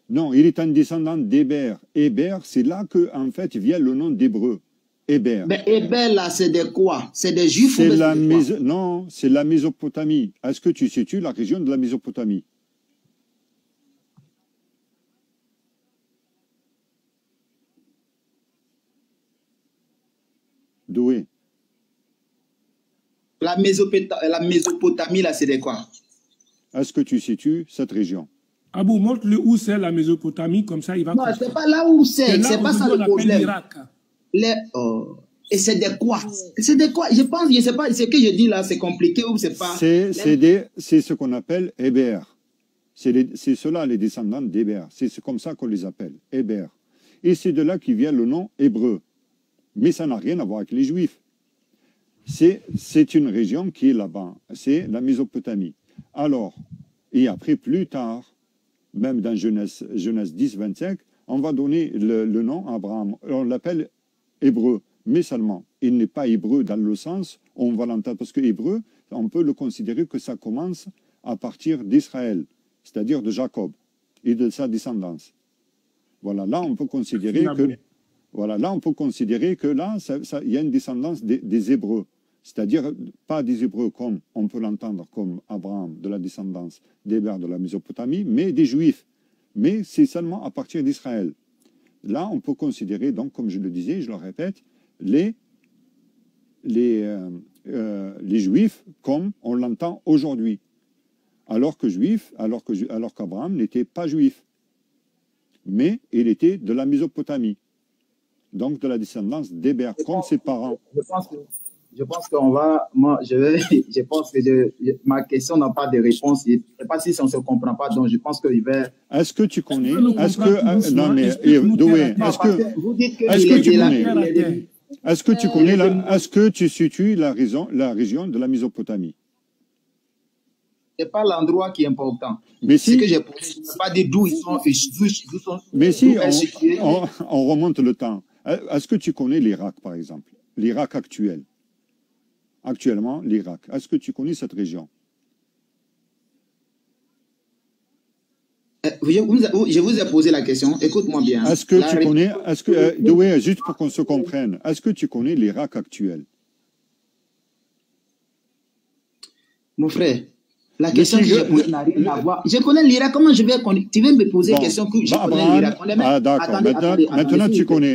Non, il est un descendant d'Héber. Héber, c'est là que, en fait, vient le nom d'hébreu. Héber. Mais Héber, là, c'est de quoi? C'est des juifs ou Non, c'est la Mésopotamie. Est-ce que tu situes la région de la Mésopotamie? Doué. La Mésopotamie, là, c'est de quoi? Est-ce que tu situes cette région? Abou, montre-le où c'est la Mésopotamie, comme ça il va... Non, c'est pas là où c'est pas ça le problème. Et c'est de quoi? C'est de quoi? Je pense, je sais pas, ce que je dis là, c'est compliqué ou c'est pas... C'est ce qu'on appelle Héber. C'est ceux-là, les descendants d'Héber. C'est comme ça qu'on les appelle, Héber. Et c'est de là qui vient le nom hébreu. Mais ça n'a rien à voir avec les Juifs. C'est une région qui est là-bas. C'est la Mésopotamie. Alors, et après, plus tard, même dans Genèse 10, 25, on va donner le nom à Abraham. On l'appelle hébreu, mais seulement. Il n'est pas hébreu dans le sens, on va l'entendre, parce que hébreu, on peut le considérer que ça commence à partir d'Israël, c'est-à-dire de Jacob et de sa descendance. Voilà, là, on peut considérer que... Voilà, là, on peut considérer que là, il y a une descendance des Hébreux. C'est-à-dire, pas des Hébreux comme on peut l'entendre comme Abraham, de la descendance d'Héber de la Mésopotamie, mais des Juifs. Mais c'est seulement à partir d'Israël. Là, on peut considérer, donc, comme je le disais, je le répète, les Juifs comme on l'entend aujourd'hui. Alors qu'Abraham n'était pas juif. Mais il était de la Mésopotamie. Donc de la descendance d'Héber, comme ses parents. Je pense qu'on va, je pense que ma question n'a pas de réponse. Je ne sais pas si on ne se comprend pas, donc je pense qu'il va... Est-ce que tu connais, non mais, Doué, est-ce que tu connais, Est-ce que tu connais est-ce que tu situes la région de la Mésopotamie? C'est pas l'endroit qui est important. Mais ce si, que j'ai posé, je ne sais pas dire d'où ils sont, mais si on remonte le temps. Est-ce que tu connais l'Irak, par exemple? L'Irak actuel. Actuellement, l'Irak. Est-ce que tu connais cette région? Je vous ai posé la question. Écoute-moi bien. Est-ce que tu connais, oui, juste pour qu'on se comprenne, est-ce que tu connais l'Irak actuel? Mon frère, la question que j'ai posée n'a rien à voir. Je connais l'Irak. Comment je vais connaître? Tu veux me poser une question que je connais l'Irak? Ah, d'accord. Maintenant, tu connais.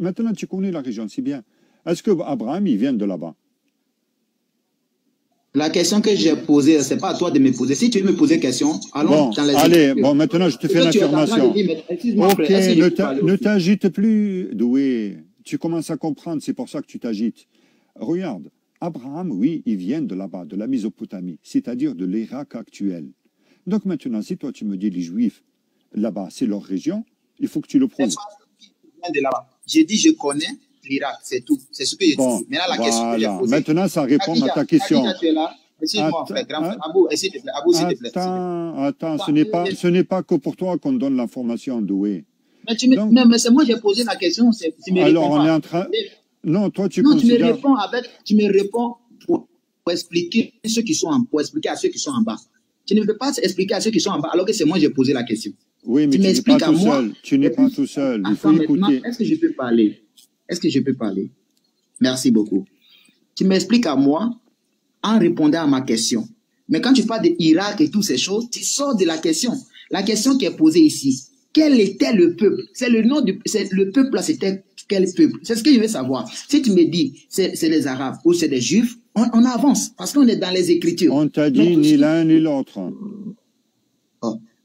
Maintenant, tu connais la région, c'est bien. Est-ce que Abraham, il vient de là-bas? La question que j'ai posée, ce n'est pas à toi de me poser. Si tu veux me poser une question, allons dans les allez, maintenant, je te fais l'affirmation. Ok, ne t'agite plus, Doué. Tu commences à comprendre, c'est pour ça que tu t'agites. Regarde, Abraham, oui, il vient de là-bas, de la Mésopotamie, c'est-à-dire de l'Irak actuel. Donc maintenant, si toi, tu me dis les Juifs, là-bas, c'est leur région, il faut que tu le prouves. J'ai dit, je connais l'Irak, c'est tout. C'est ce que j'ai dit. Maintenant, la question que j'ai posée. Maintenant, ça répond à ta question. Excuse-moi, frère, grand frère. Abou, s'il te plaît. Abou, s'il te plaît. Attends, ce n'est pas que pour toi qu'on donne l'information, Doué. Mais c'est moi qui ai posé la question. Alors, on est en train... Non, toi, tu considères... Tu me réponds pour expliquer à ceux qui sont en bas. Tu ne veux pas expliquer à ceux qui sont en bas, alors que c'est moi qui ai posé la question. Oui, mais tu n'es pas tout seul. Tu n'es pas tout seul. Il faut écouter. Est-ce que je peux parler? Est-ce que je peux parler? Merci beaucoup. Tu m'expliques à moi en répondant à ma question. Mais quand tu parles de l'Irak et toutes ces choses, tu sors de la question. La question qui est posée ici, quel était le peuple? C'est le nom le peuple là, c'était quel peuple? C'est ce que je veux savoir. Si tu me dis c'est les Arabes ou c'est des Juifs, on avance parce qu'on est dans les Écritures. On t'a dit ni l'un ni l'autre.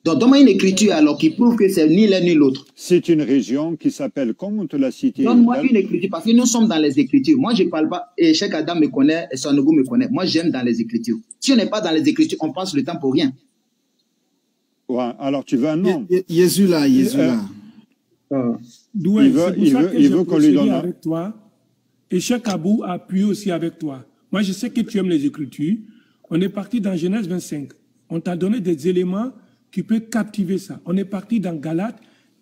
Donc, donne-moi une écriture alors qui prouve que c'est ni l'un ni l'autre. C'est une région qui s'appelle, comme on te l'a cité. Donne-moi une écriture parce que nous sommes dans les Écritures. Moi, je ne parle pas, et Cheikh Adam me connaît, et Sanogo me connaît. Moi, j'aime dans les Écritures. Si on n'est pas dans les Écritures, on passe le temps pour rien. Ouais, alors tu veux un nom? Jésus là. Doué, il veut qu'on lui donne avec toi. Et Cheikh Abou a appuyé aussi avec toi. Moi, je sais que tu aimes les Écritures. On est parti dans Genèse 25. On t'a donné des éléments qui peuvent captiver ça. On est parti dans Galates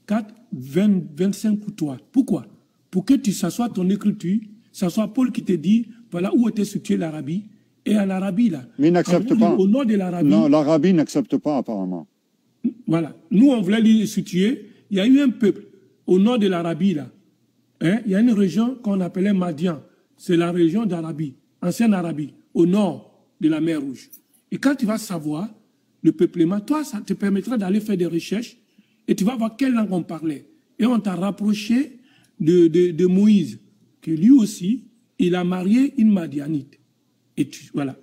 4, 25 pour toi. Pourquoi? Pour que tu s'assoies ton écriture, ça soit Paul qui te dit, voilà où était située l'Arabie. Et en Arabie, là. Mais il n'accepte pas. Au nord de l'Arabie. Non, l'Arabie n'accepte pas, apparemment. Voilà. Nous, on voulait lui situer. Il y a eu un peuple au nord de l'Arabie, là. Hein? Il y a une région qu'on appelait Madian. C'est la région d'Arabie, ancienne Arabie, au nord de la mer Rouge. Et quand tu vas savoir le peuplement, toi, ça te permettra d'aller faire des recherches et tu vas voir quelle langue on parlait. Et on t'a rapproché de Moïse, que lui aussi, il a marié une Madianite. Et voilà.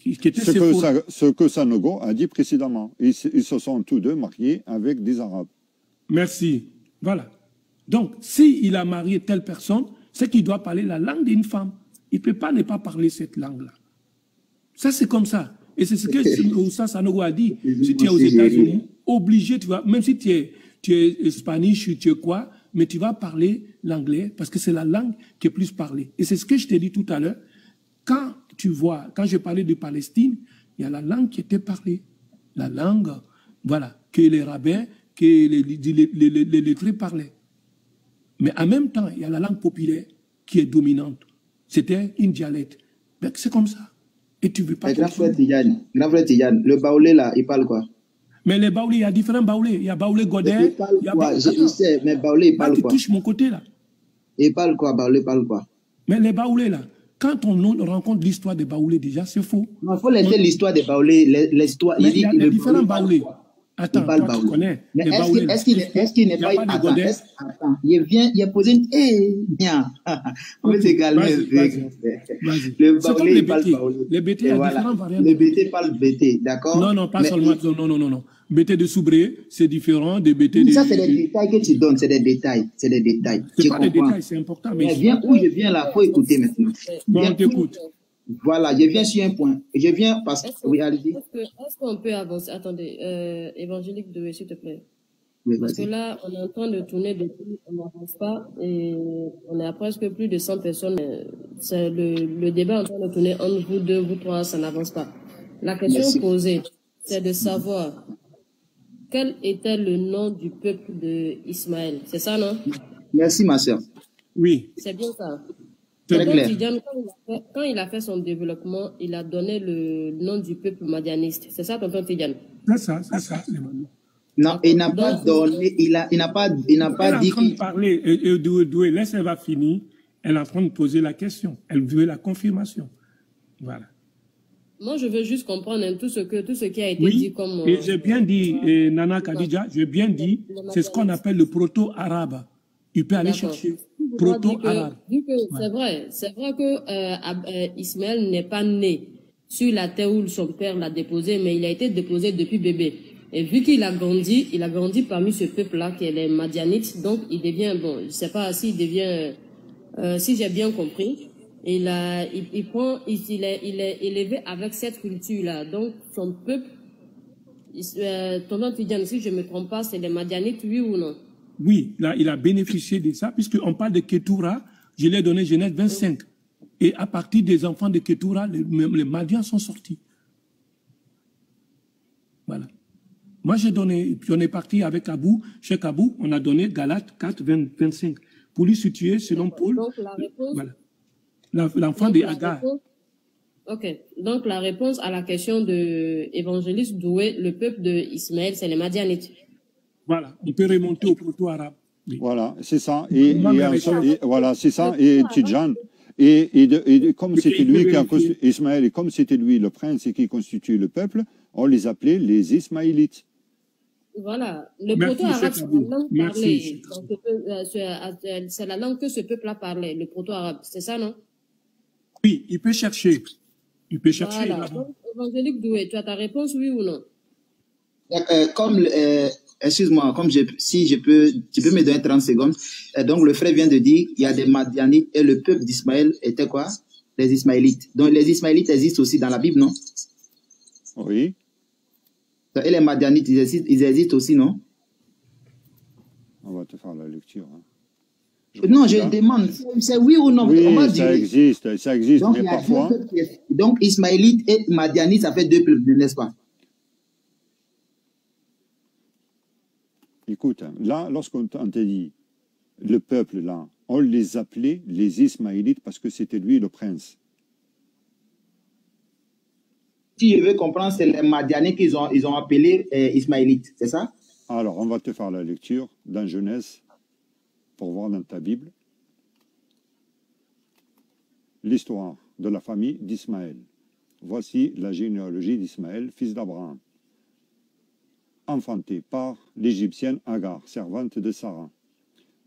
Ce que Sanogo a dit précédemment. Ils se sont tous deux mariés avec des Arabes. Merci. Voilà. Donc, s'il a marié telle personne, c'est qu'il doit parler la langue d'une femme. Il ne peut pas ne pas parler cette langue-là. Ça, c'est comme ça. Et c'est ce que Sanogo a dit. Si tu es aux États-Unis, obligé, tu vois, même si tu es espagnol, tu es quoi, mais tu vas parler l'anglais parce que c'est la langue qui est plus parlée. Et c'est ce que je t'ai dit tout à l'heure. Quand tu vois, quand je parlais de Palestine, il y a la langue qui était parlée. La langue, voilà, que les rabbins, que les lettrés parlaient. Mais en même temps, il y a la langue populaire qui est dominante. C'était une dialecte. C'est comme ça. Et tu ne veux pas... Grand frère Tidiane, le baoulé là, il parle quoi? Mais les baoulés, il y a différents baoulés. Il y a baoulé Godet. Il parle quoi? Je sais, mais baoulé, il parle quoi? Tu touches mon côté là. Il parle quoi? Baoulé parle quoi? Mais les baoulés là, quand on rencontre l'histoire des baoulés déjà, c'est faux. Non, il faut laisser l'histoire des baoulés. L'histoire, il y a différents baoulés. Attends, toi, tu connais. Mais est-ce qu'il n'est pas... Attends, il a posé une... bien. On va se calmer. Le baoulé, il parle baoulé. Les BT, il y a différentes variantes. Le BT parle BT, d'accord? Non, pas seulement. Non. BT de Soubré, c'est différent des BT de... Ça, c'est des détails que tu donnes, c'est des détails. C'est des détails. C'est pas des détails, c'est important. Mais viens où je viens là, il faut écouter maintenant. Bon, on t'écoute. Voilà, je viens sur un point. Je viens parce que... Oui, allez-y. Est-ce qu'on peut avancer? Attendez, évangélique de s'il te plaît. Oui, Parce que vas-y. là, on est en train de tourner depuis, on n'avance pas et on est à presque plus de 100 personnes. Le débat est en train de tourner entre vous deux, vous trois, ça n'avance pas. La question Merci. posée, c'est de savoir quel était le nom du peuple d'Ismaël. C'est ça, non? Merci, ma sœur. Oui, C'est bien ça. Très Tonton clair. Tidiane, quand il a fait son développement, il a donné le nom du peuple madianiste. C'est ça, tonton Tidiane? c'est ça, Emmanuel. Non, il n'a pas Donc, donné, il n'a Elle pas est en dit train de qu'il... parler, et Doué, laisse, elle va finir. Elle est en train de poser la question. Elle veut la confirmation. Voilà. moi, je veux juste comprendre hein, tout ce qui a été dit Oui, comme et j'ai bien dit, Nana Khadija, j'ai bien dit, c'est ce qu'on appelle le proto-arabe. Il peut aller D'accord. chercher Moi, proto-arabe. vu que Ouais. c'est vrai que Ismaël n'est pas né sur la terre où son père l'a déposé, mais il a été déposé depuis bébé. Et vu qu'il a grandi parmi ce peuple-là, qui est les Madianites, donc il devient, bon, je ne sais pas s'il devient, si j'ai bien compris, il est élevé avec cette culture-là. Donc son peuple, tonton Tidiane, si je ne me trompe pas, c'est les Madianites, oui ou non? Oui, là, il a bénéficié de ça, puisqu'on parle de Ketura, je l'ai donné Genèse 25. Et à partir des enfants de Ketura, les Madians sont sortis. Voilà. Moi, j'en ai parti avec Abou, Cheikh Abou, on a donné Galates 4, 25. Pour lui situer, selon Paul, Donc la réponse, voilà, l'enfant donc de la Agar. réponse, ok. Donc la réponse à la question de évangéliste Doué, le peuple d'Ismaël, c'est les Madianites. Voilà, on peut remonter au proto-arabe. Oui. Voilà, c'est ça. Et C'est ça. voilà, c'est ça. Le Et proto-arabe, Tidjane, comme Ok, c'était il peut lui qui a vérifier. constitué Ismaël, et comme c'était lui le prince et qui constitue le peuple, on les appelait les Ismaélites. voilà. Le Merci, proto-arabe, Cheikh c'est la Abou. langue Merci, parlée. Cheikh Abou. Donc, c'est la langue que ce peuple-là parlait, le proto-arabe. C'est ça, non? Oui, il peut chercher. Il peut chercher Voilà. là-bas. Donc, évangélique Doué, tu as ta réponse, oui ou non? Comme, excuse-moi, si tu peux me donner 30 secondes. Donc, le frère vient de dire, il y a des Madianites et le peuple d'Ismaël était quoi? Les Ismaélites. Donc, les Ismaélites existent aussi dans la Bible, non? Oui. Et les Madianites, ils existent aussi, non? On va te faire la lecture. Hein. Non, je demande, c'est oui ou non? Oui, On va ça dire. existe, Donc, mais il y a parfois. deux peuples. Donc, Ismaélite et Madianite, ça fait deux peuples, n'est-ce pas? Écoute, hein, là, lorsqu'on t'a dit le peuple, là, on les appelait les Ismaélites parce que c'était lui le prince. Si je veux comprendre, c'est les Madianites qu'ils ont appelé Ismaélites, c'est ça? Alors, on va te faire la lecture dans Genèse pour voir dans ta Bible l'histoire de la famille d'Ismaël. Voici la généalogie d'Ismaël, fils d'Abraham, enfanté par l'Égyptienne Agar, servante de Sarah.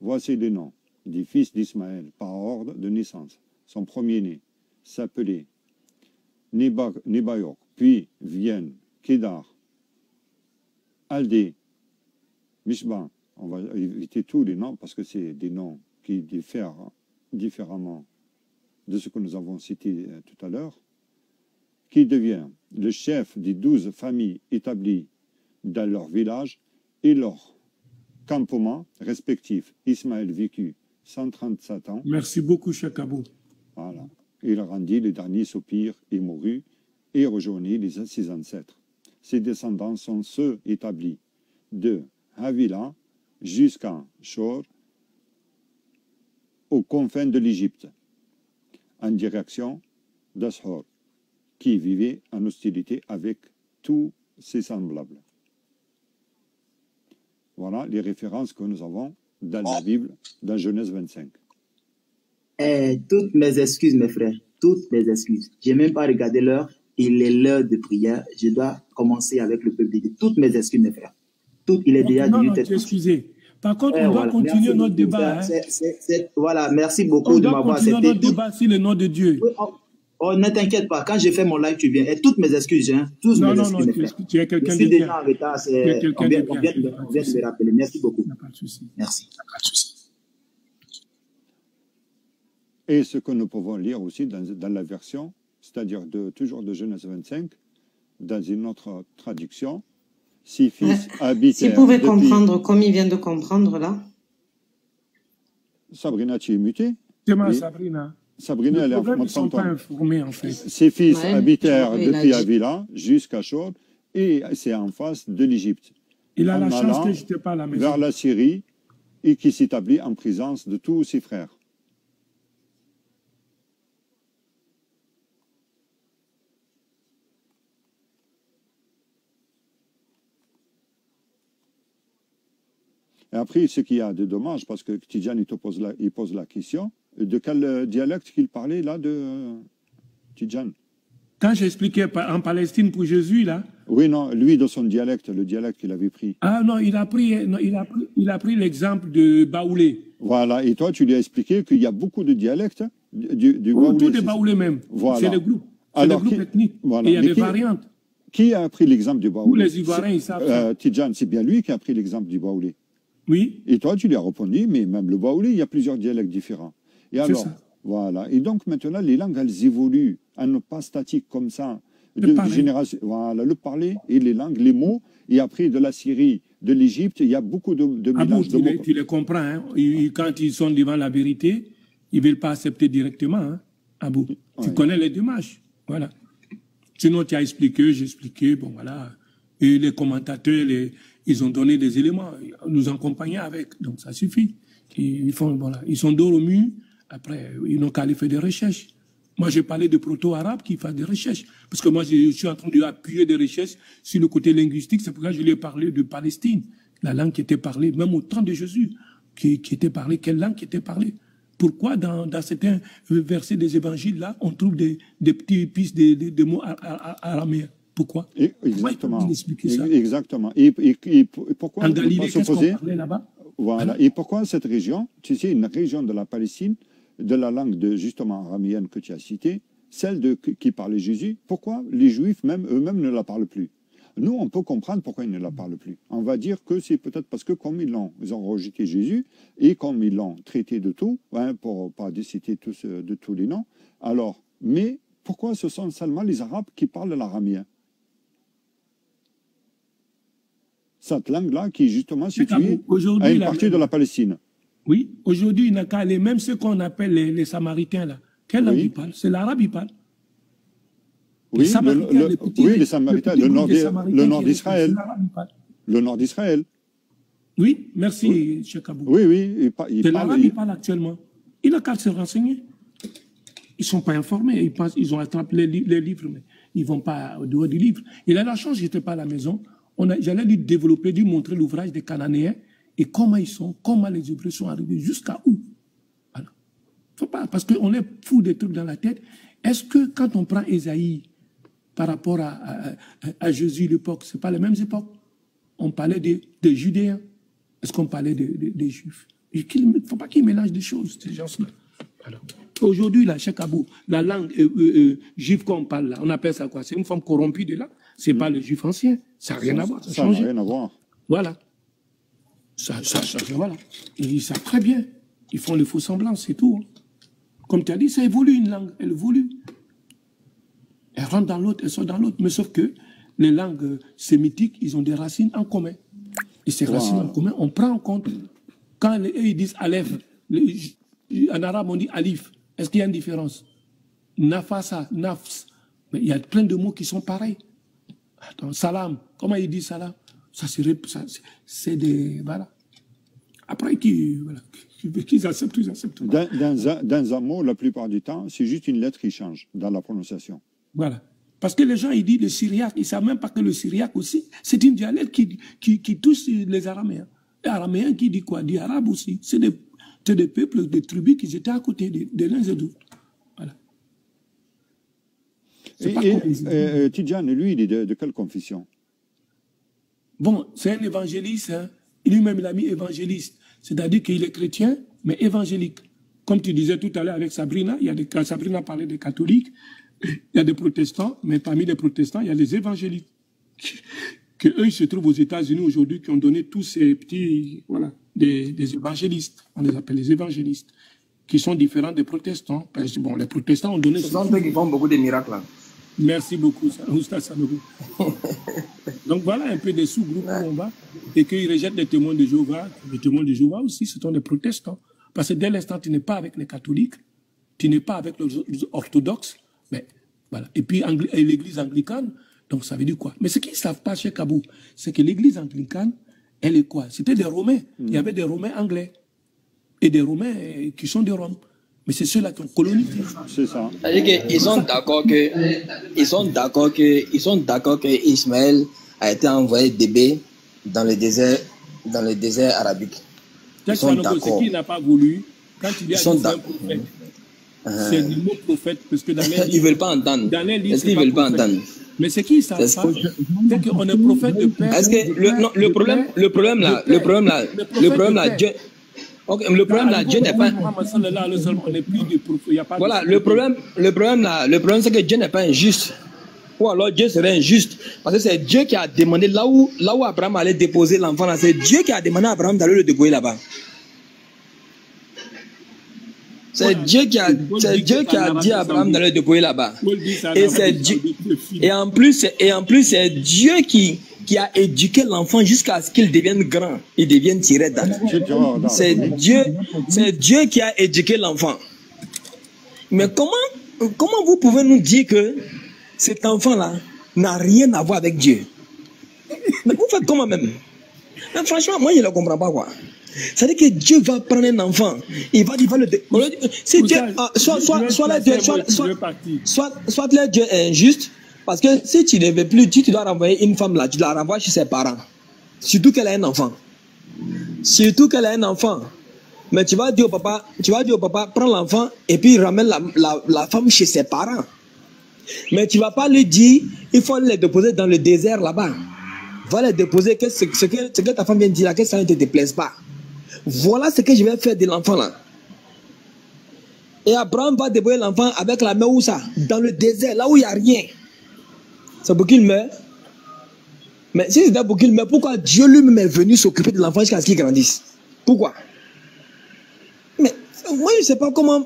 Voici les noms des fils d'Ismaël par ordre de naissance. Son premier-né s'appelait Nebaïok, puis viennent Kédar, Aldé, Mishba. On va éviter tous les noms parce que c'est des noms qui diffèrent différemment de ce que nous avons cité tout à l'heure, qui devient le chef des 12 familles établies dans leur village et leur campement respectif. Ismaël vécut 137 ans. Merci beaucoup, Cheikh Abou. Voilà. Il rendit le dernier soupir et mourut et rejoignit ses ancêtres. Ses descendants sont ceux établis de Havila jusqu'à Shor, aux confins de l'Égypte, en direction d'Ashur, qui vivait en hostilité avec tous ses semblables. Voilà les références que nous avons dans la Bible, dans Genèse 25. Toutes mes excuses, mes frères, toutes mes excuses. Je n'ai même pas regardé l'heure. Il est l'heure de prière. Je dois commencer avec le peuple de Dieu. Toutes mes excuses, mes frères. Il est déjà Non, 18h30. excusez. Par contre, on doit Voilà. continuer Merci notre beaucoup, débat. frère. Hein. Voilà, merci On beaucoup de doit m'avoir continuer accepté. notre débat sur le nom de Dieu. Oui, oh, ne t'inquiète pas, quand j'ai fait mon live, tu viens. Et toutes mes excuses, hein. Tous Non, mes non, excuses, non, mes frères. tu es quelqu'un Je de suis déjà bien. en retard. Tu es quelqu'un On vient de bien. de me rappeler. Merci beaucoup. Il n'y a pas de souci. Merci. Et ce que nous pouvons lire aussi dans la version, c'est-à-dire toujours de Genèse 25, dans une autre traduction, ses fils habitent. Si vous pouvez comprendre comme il vient de comprendre là. Sabrina, tu es mutée? C'est ma Sabrina. Sabrina, elle est en ils ne sont pas informés, en fait. Ses fils habitèrent depuis Avila jusqu'à Shor, et c'est en face de l'Égypte. Il a la chance que je n'étais pas à la maison. Vers la Syrie, et qui s'établit en présence de tous ses frères. Et après, ce qu'il y a de dommage, parce que Tidjane, il pose la question, de quel dialecte qu'il parlait là de Tidjane? Quand j'expliquais en Palestine pour Jésus, là. Oui, non, lui de son dialecte, le dialecte qu'il avait pris. Ah non, il a pris l'exemple de Baoulé. Voilà, et toi, tu lui as expliqué qu'il y a beaucoup de dialectes du Baoulé. Tout des Baoulés même. Voilà. C'est le groupe. C'est le groupe ethnique. Voilà. Et il y a des variantes. Qui a pris l'exemple du Baoulé? Tous les Ivoiriens, ils savent. Tidjane, c'est bien lui qui a pris l'exemple du Baoulé. Oui. Et toi, tu lui as répondu, mais même le Baoulé, il y a plusieurs dialectes différents. Et alors, voilà. Et donc, maintenant, les langues, elles évoluent. Elles ne sont pas statiques comme ça. De génération, voilà, le parler et les langues, les mots. Et après, de la Syrie, de l'Égypte, il y a beaucoup de mélanges de mots. Tu les comprends. Hein? Quand ils sont devant la vérité, ils ne veulent pas accepter directement. Hein? Abou. Oui. Tu connais les démarches. Voilà. Sinon, tu as expliqué, j'ai expliqué. Bon, voilà. Et les commentateurs, ils ont donné des éléments, nous accompagner avec, donc ça suffit. Ils sont dos au mur, après, ils n'ont qu'à aller faire des recherches. Moi, j'ai parlé de proto-arabes qui font des recherches, parce que moi, je suis en train d'appuyer des recherches sur le côté linguistique, c'est pourquoi je lui ai parlé de Palestine, la langue qui était parlée, même au temps de Jésus, qui était parlée, quelle langue qui était parlée. Pourquoi dans certains versets des évangiles, là, on trouve des petits pistes de mots araméens? Pourquoi? Exactement. Ça. Exactement. Et pourquoi en Galilée, qu'est-ce qu'on parlait là-bas? Voilà. Et pourquoi cette région, tu sais, une région de la Palestine, de la langue justement araméenne que tu as citée, celle qui parlait Jésus, pourquoi les Juifs eux-mêmes ne la parlent plus? Nous, on peut comprendre pourquoi ils ne la parlent plus. On va dire que c'est peut-être parce que comme ils ont rejeté Jésus et comme ils l'ont traité de tout, hein, pour ne pas citer de tous les noms, alors, mais pourquoi ce sont seulement les Arabes qui parlent l'araméen? Cette langue-là qui est justement située à une partie de la Palestine. Oui, aujourd'hui, il n'a qu'à aller, même ceux qu'on appelle les Samaritains, là. Quelle langue ils parlent? C'est l'arabe, ils parlent. Oui, les Samaritains, le nord d'Israël. Le nord d'Israël. Oui, merci, Cheikh Abou. Oui, c'est l'arabe, ils parlent actuellement. Il n'a qu'à se renseigner. Ils ne sont pas informés, ils ont attrapé les livres, mais ils ne vont pas au dehors du livre. Il a la chance, je n'étais pas à la maison. J'allais lui développer, lui montrer l'ouvrage des Cananéens et comment ils sont, comment les Hébreux sont arrivés, jusqu'à où. Voilà. Faut pas, parce qu'on est fou des trucs dans la tête. Est-ce que quand on prend Ésaïe par rapport à Jésus, l'époque, ce n'est pas les mêmes époques? On parlait des Judéens. Est-ce qu'on parlait des Juifs? Il ne faut pas qu'ils mélangent des choses, ces gens-là. Aujourd'hui, là, Cheikh Abou, la langue juive qu'on parle là, on appelle ça quoi? C'est une forme corrompue de là. C'est pas le juif ancien. Ça n'a rien à voir. Ça n'a rien à voir. Voilà. Voilà. Ils savent très bien. Ils font le faux semblant, c'est tout. Comme tu as dit, ça évolue une langue. Elle évolue. Elle rentre dans l'autre, elle sort dans l'autre. Mais sauf que les langues sémitiques, ils ont des racines en commun. Et ces racines en commun, on prend en compte. Quand ils disent Aleph, en arabe, on dit Alif. Est-ce qu'il y a une différence? Nafasa, Nafs. Mais il y a plein de mots qui sont pareils. Attends, salam, comment il dit salam? C'est des... Voilà. Après, qu'ils acceptent, ils acceptent. Dans un mot, la plupart du temps, c'est juste une lettre qui change dans la prononciation. Voilà. Parce que les gens, ils disent le syriaque, ils ne savent même pas que le syriaque aussi, c'est une dialecte qui touche les araméens. Les araméens qui disent quoi? Dit arabe aussi. C'est des peuples, des tribus qui étaient à côté de l'un et de l'autre. Voilà. Et Tidjane, lui, il est de quelle confession? Bon, c'est un évangéliste. Hein. Lui-même, il a mis évangéliste. C'est-à-dire qu'il est chrétien, mais évangélique. Comme tu disais tout à l'heure avec Sabrina, quand Sabrina parlait des catholiques, il y a des protestants, mais parmi les protestants, il y a les évangéliques. Eux, ils se trouvent aux États-Unis aujourd'hui, qui ont donné tous ces petits, voilà, des évangélistes. On les appelle les évangélistes, qui sont différents des protestants. Parce que, bon, les protestants ont donné... Ce sont eux qui font beaucoup de miracles. Là. Merci beaucoup, Oustaz Sanogo. Donc voilà un peu des sous-groupes où on va et qu'ils rejettent les témoins de Jéhovah. Les témoins de Jéhovah aussi, ce sont des protestants. Parce que dès l'instant, tu n'es pas avec les catholiques, tu n'es pas avec les orthodoxes, mais voilà. Et puis l'église anglicane, donc ça veut dire quoi? Mais ce qu'ils ne savent pas chez Kabou, c'est que l'église anglicane, elle est quoi? C'était des Romains. Il y avait des Romains anglais et des Romains qui sont de Rome. Mais c'est ceux-là qui ont colonisé. C'est ça. C'est-à-dire qu'ils sont d'accord que Ismaël a été envoyé bébé dans le désert arabique. Ils sont d'accord. Ce qu'il n'a pas voulu, quand il y a un prophète, c'est le mot prophète, parce que dans les livres, ils ne veulent pas entendre. Est-ce qu'ils ne veulent pas entendre? Mais ce qu'ils ne savent pas, c'est qu'on est prophète de père. Est-ce que le problème là, Dieu. Okay, le problème là, Dieu n'est pas. Voilà, le problème c'est que Dieu n'est pas injuste. Ou alors Dieu serait injuste. Parce que c'est Dieu qui a demandé, là où Abraham allait déposer l'enfant là, c'est Dieu qui a demandé à Abraham d'aller le dépouiller là-bas. C'est Dieu qui a dit à Abraham d'aller le dépouiller là-bas. Et c'est Dieu. Et en plus, c'est Dieu qui a éduqué l'enfant jusqu'à ce qu'il devienne grand. Il devienne tiré d'âne. C'est Dieu qui a éduqué l'enfant. Mais comment vous pouvez nous dire que cet enfant-là n'a rien à voir avec Dieu? Mais vous faites comment même? Mais franchement, moi je ne le comprends pas quoi. C'est-à-dire que Dieu va prendre un enfant, il va le si Dieu, soit le Dieu est injuste, parce que si tu ne veux plus, tu dois renvoyer une femme là, tu la renvoies chez ses parents. Surtout qu'elle a un enfant. Mais tu vas dire au papa, prends l'enfant et puis ramène la femme chez ses parents. Mais tu ne vas pas lui dire, il faut les déposer dans le désert là-bas. Va les déposer, ce que ta femme vient de dire là, que ça ne te déplaise pas. Voilà ce que je vais faire de l'enfant là. Et Abraham va déployer l'enfant avec la main où ça? Dans le désert, là où il n'y a rien. C'est pour qu'il meure. Mais si c'était pour qu'il meure, pourquoi Dieu lui-même est venu s'occuper de l'enfant jusqu'à ce qu'il grandisse? Pourquoi? Mais moi je ne sais pas comment...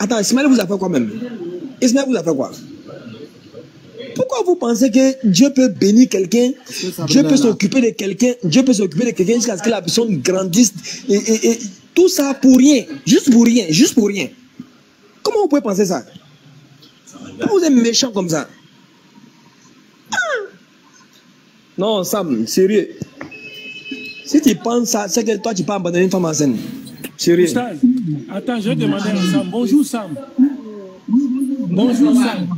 Attends, Ismaël vous a fait quoi même? Ismaël vous a fait quoi? Pourquoi vous pensez que Dieu peut bénir quelqu'un, Dieu peut s'occuper de quelqu'un, jusqu'à ce que la personne grandisse et tout ça pour rien, juste pour rien. Comment vous pouvez penser ça? Pourquoi vous êtes méchant comme ça? Non, Sam, sérieux. Si tu penses ça, c'est que toi tu peux abandonner une femme enceinte. Sérieux. Attends, je vais demander à Sam. Bonjour Sam. Bonjour Sam.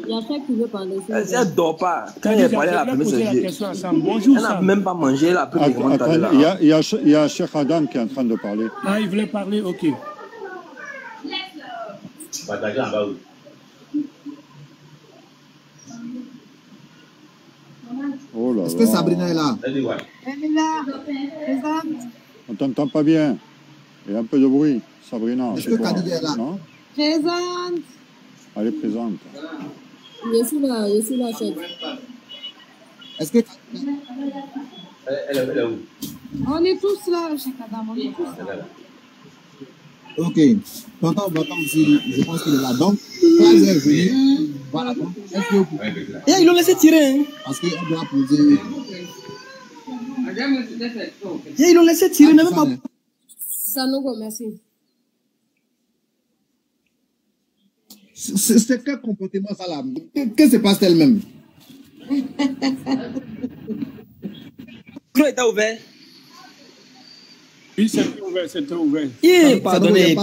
Il y a quelqu'un qui veut parler. Elle ne dort pas. Quand elle parlait la première, c'est Dieu. Elle n'a même pas mangé la première. Il y a Cheikh Adam qui est en train de parler. Ah, il voulait parler, ok. Oh là là. Est-ce que Sabrina est là? Elle est là. Présente. On t'entend pas bien. Il y a un peu de bruit. Sabrina. Est-ce que Khalid est là? Non? Présente. Elle est présente. Je suis là, chef. Est-ce que... Elle est où? On est tous là, Cheikh Adam. On est tous là. Ok. Tonton aussi, je pense qu'il est là. Donc, quand elle est venue, voilà. Est-ce que vous pouvez... Ils l'ont laissé tirer. Hein? Parce qu'elle doit poser... Ils l'ont laissé tirer, même pas... Sanogo, merci. C'est quel comportement ça là? Qu'est-ce qui se passe elle-même? Le micro était ouvert. Oui, c'était ouvert. Pardonnez.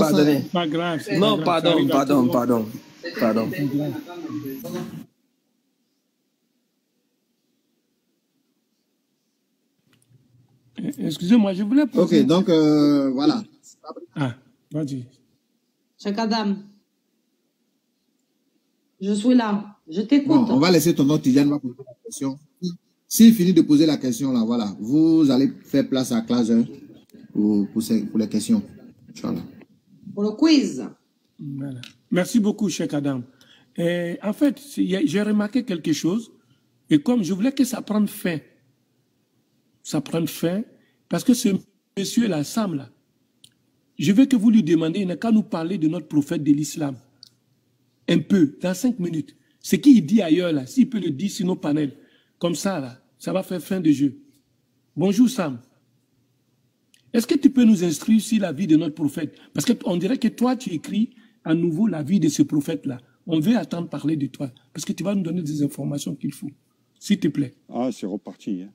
Pas grave. Non, pardon. Excusez-moi, je voulais poser... Ok, donc voilà. Ah, vas-y. Cheikh Adam, je suis là. Je t'écoute. Bon, on va laisser tonton Tidiane va poser la question. S'il finit de poser la question là, voilà, vous allez faire place à classe pour les questions. Inch'Allah. Pour le quiz. Voilà. Merci beaucoup, Cheikh Adam. En fait, j'ai remarqué quelque chose, et comme je voulais que ça prenne fin, parce que ce monsieur-là, Sam, là, je veux que vous lui demandiez, il n'a qu'à nous parler de notre prophète de l'islam. un peu, dans 5 minutes. Ce qu'il dit ailleurs, là, s'il peut le dire sur nos panels, comme ça, là, ça va faire fin de jeu. Bonjour, Sam. Est-ce que tu peux nous instruire sur la vie de notre prophète? Parce qu'on dirait que toi, tu écris à nouveau la vie de ce prophète-là. On veut attendre parler de toi, parce que tu vas nous donner des informations qu'il faut. S'il te plaît. Ah, c'est reparti. Hein.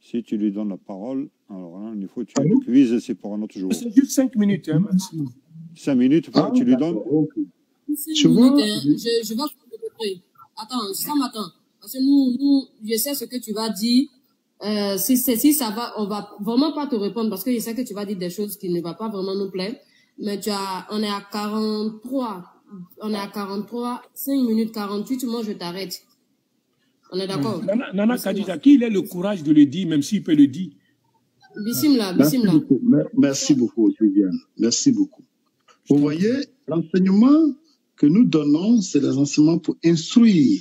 Si tu lui donnes la parole, alors là, il faut que tu l'épuises, c'est pour un autre jour. C'est juste 5 minutes, hein, maximum. 5 minutes, tu lui donnes. Tu vois, je vais te attends, Sam, attends. Parce que nous, je sais ce que tu vas dire. Si ça va, on va vraiment pas te répondre parce que je sais que tu vas dire des choses qui ne vont pas vraiment nous plaire. Mais on est à 43. On est à 43, 5 minutes 48, moi je t'arrête. On est d'accord? Nana Kadija, qu'il ait le courage de le dire, même s'il peut le dire. Bismillah. Merci beaucoup, Viviane. Merci beaucoup. Vous voyez, l'enseignement que nous donnons, c'est des enseignements pour instruire.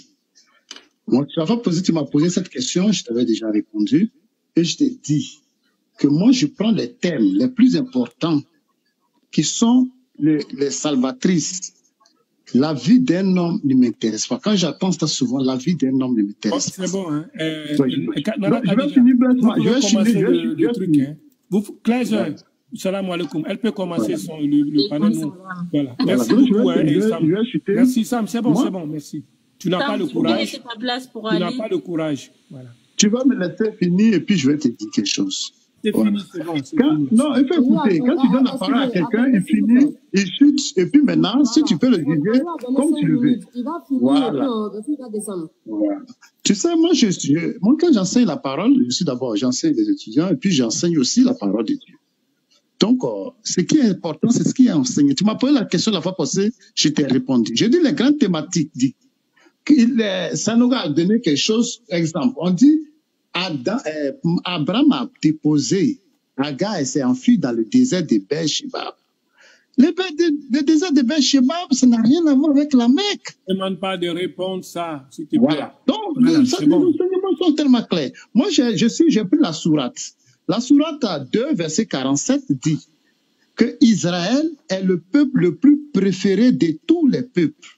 Moi, tu m'as posé cette question, je t'avais déjà répondu, et je t'ai dit que moi, je prends les thèmes les plus importants qui sont les salvatrices. La vie d'un homme ne m'intéresse pas. Quand j'attends ça souvent, la vie d'un homme ne m'intéresse pas. C'est bon, hein? Je vais finir, le truc, hein? Claire, salam alaikum. Elle peut commencer le panel. Voilà. Merci beaucoup, Sam. Merci, Sam. C'est bon, merci. Tu n'as pas le courage. Tu n'as pas le courage. Voilà. Tu vas me laisser finir et puis je vais te dire quelque chose. C'est fini, c'est bon. Non, il faut écouter. Quand tu donnes la parole à quelqu'un, il finit, il chute, et puis maintenant, si tu peux le juger comme tu le veux. Voilà. Tu sais, moi, quand j'enseigne la parole, j'enseigne les étudiants, et puis j'enseigne aussi la parole de Dieu. Donc, ce qui est important, c'est ce qui est enseigné. Tu m'as posé la question la fois passée, je t'ai répondu. J'ai dit les grandes thématiques, ça nous a donné quelque chose. Exemple, on dit, Abraham a déposé Agar et s'est enfui dans le désert de Beersheba. Le désert de Beersheba, ça n'a rien à voir avec la Mecque. Ne demande pas de répondre ça, s'il te plaît. Voilà. Donc, les enseignements sont tellement clairs. Moi, j'ai pris la sourate. La sourate 2, verset 47 dit que Israël est le peuple le plus préféré de tous les peuples.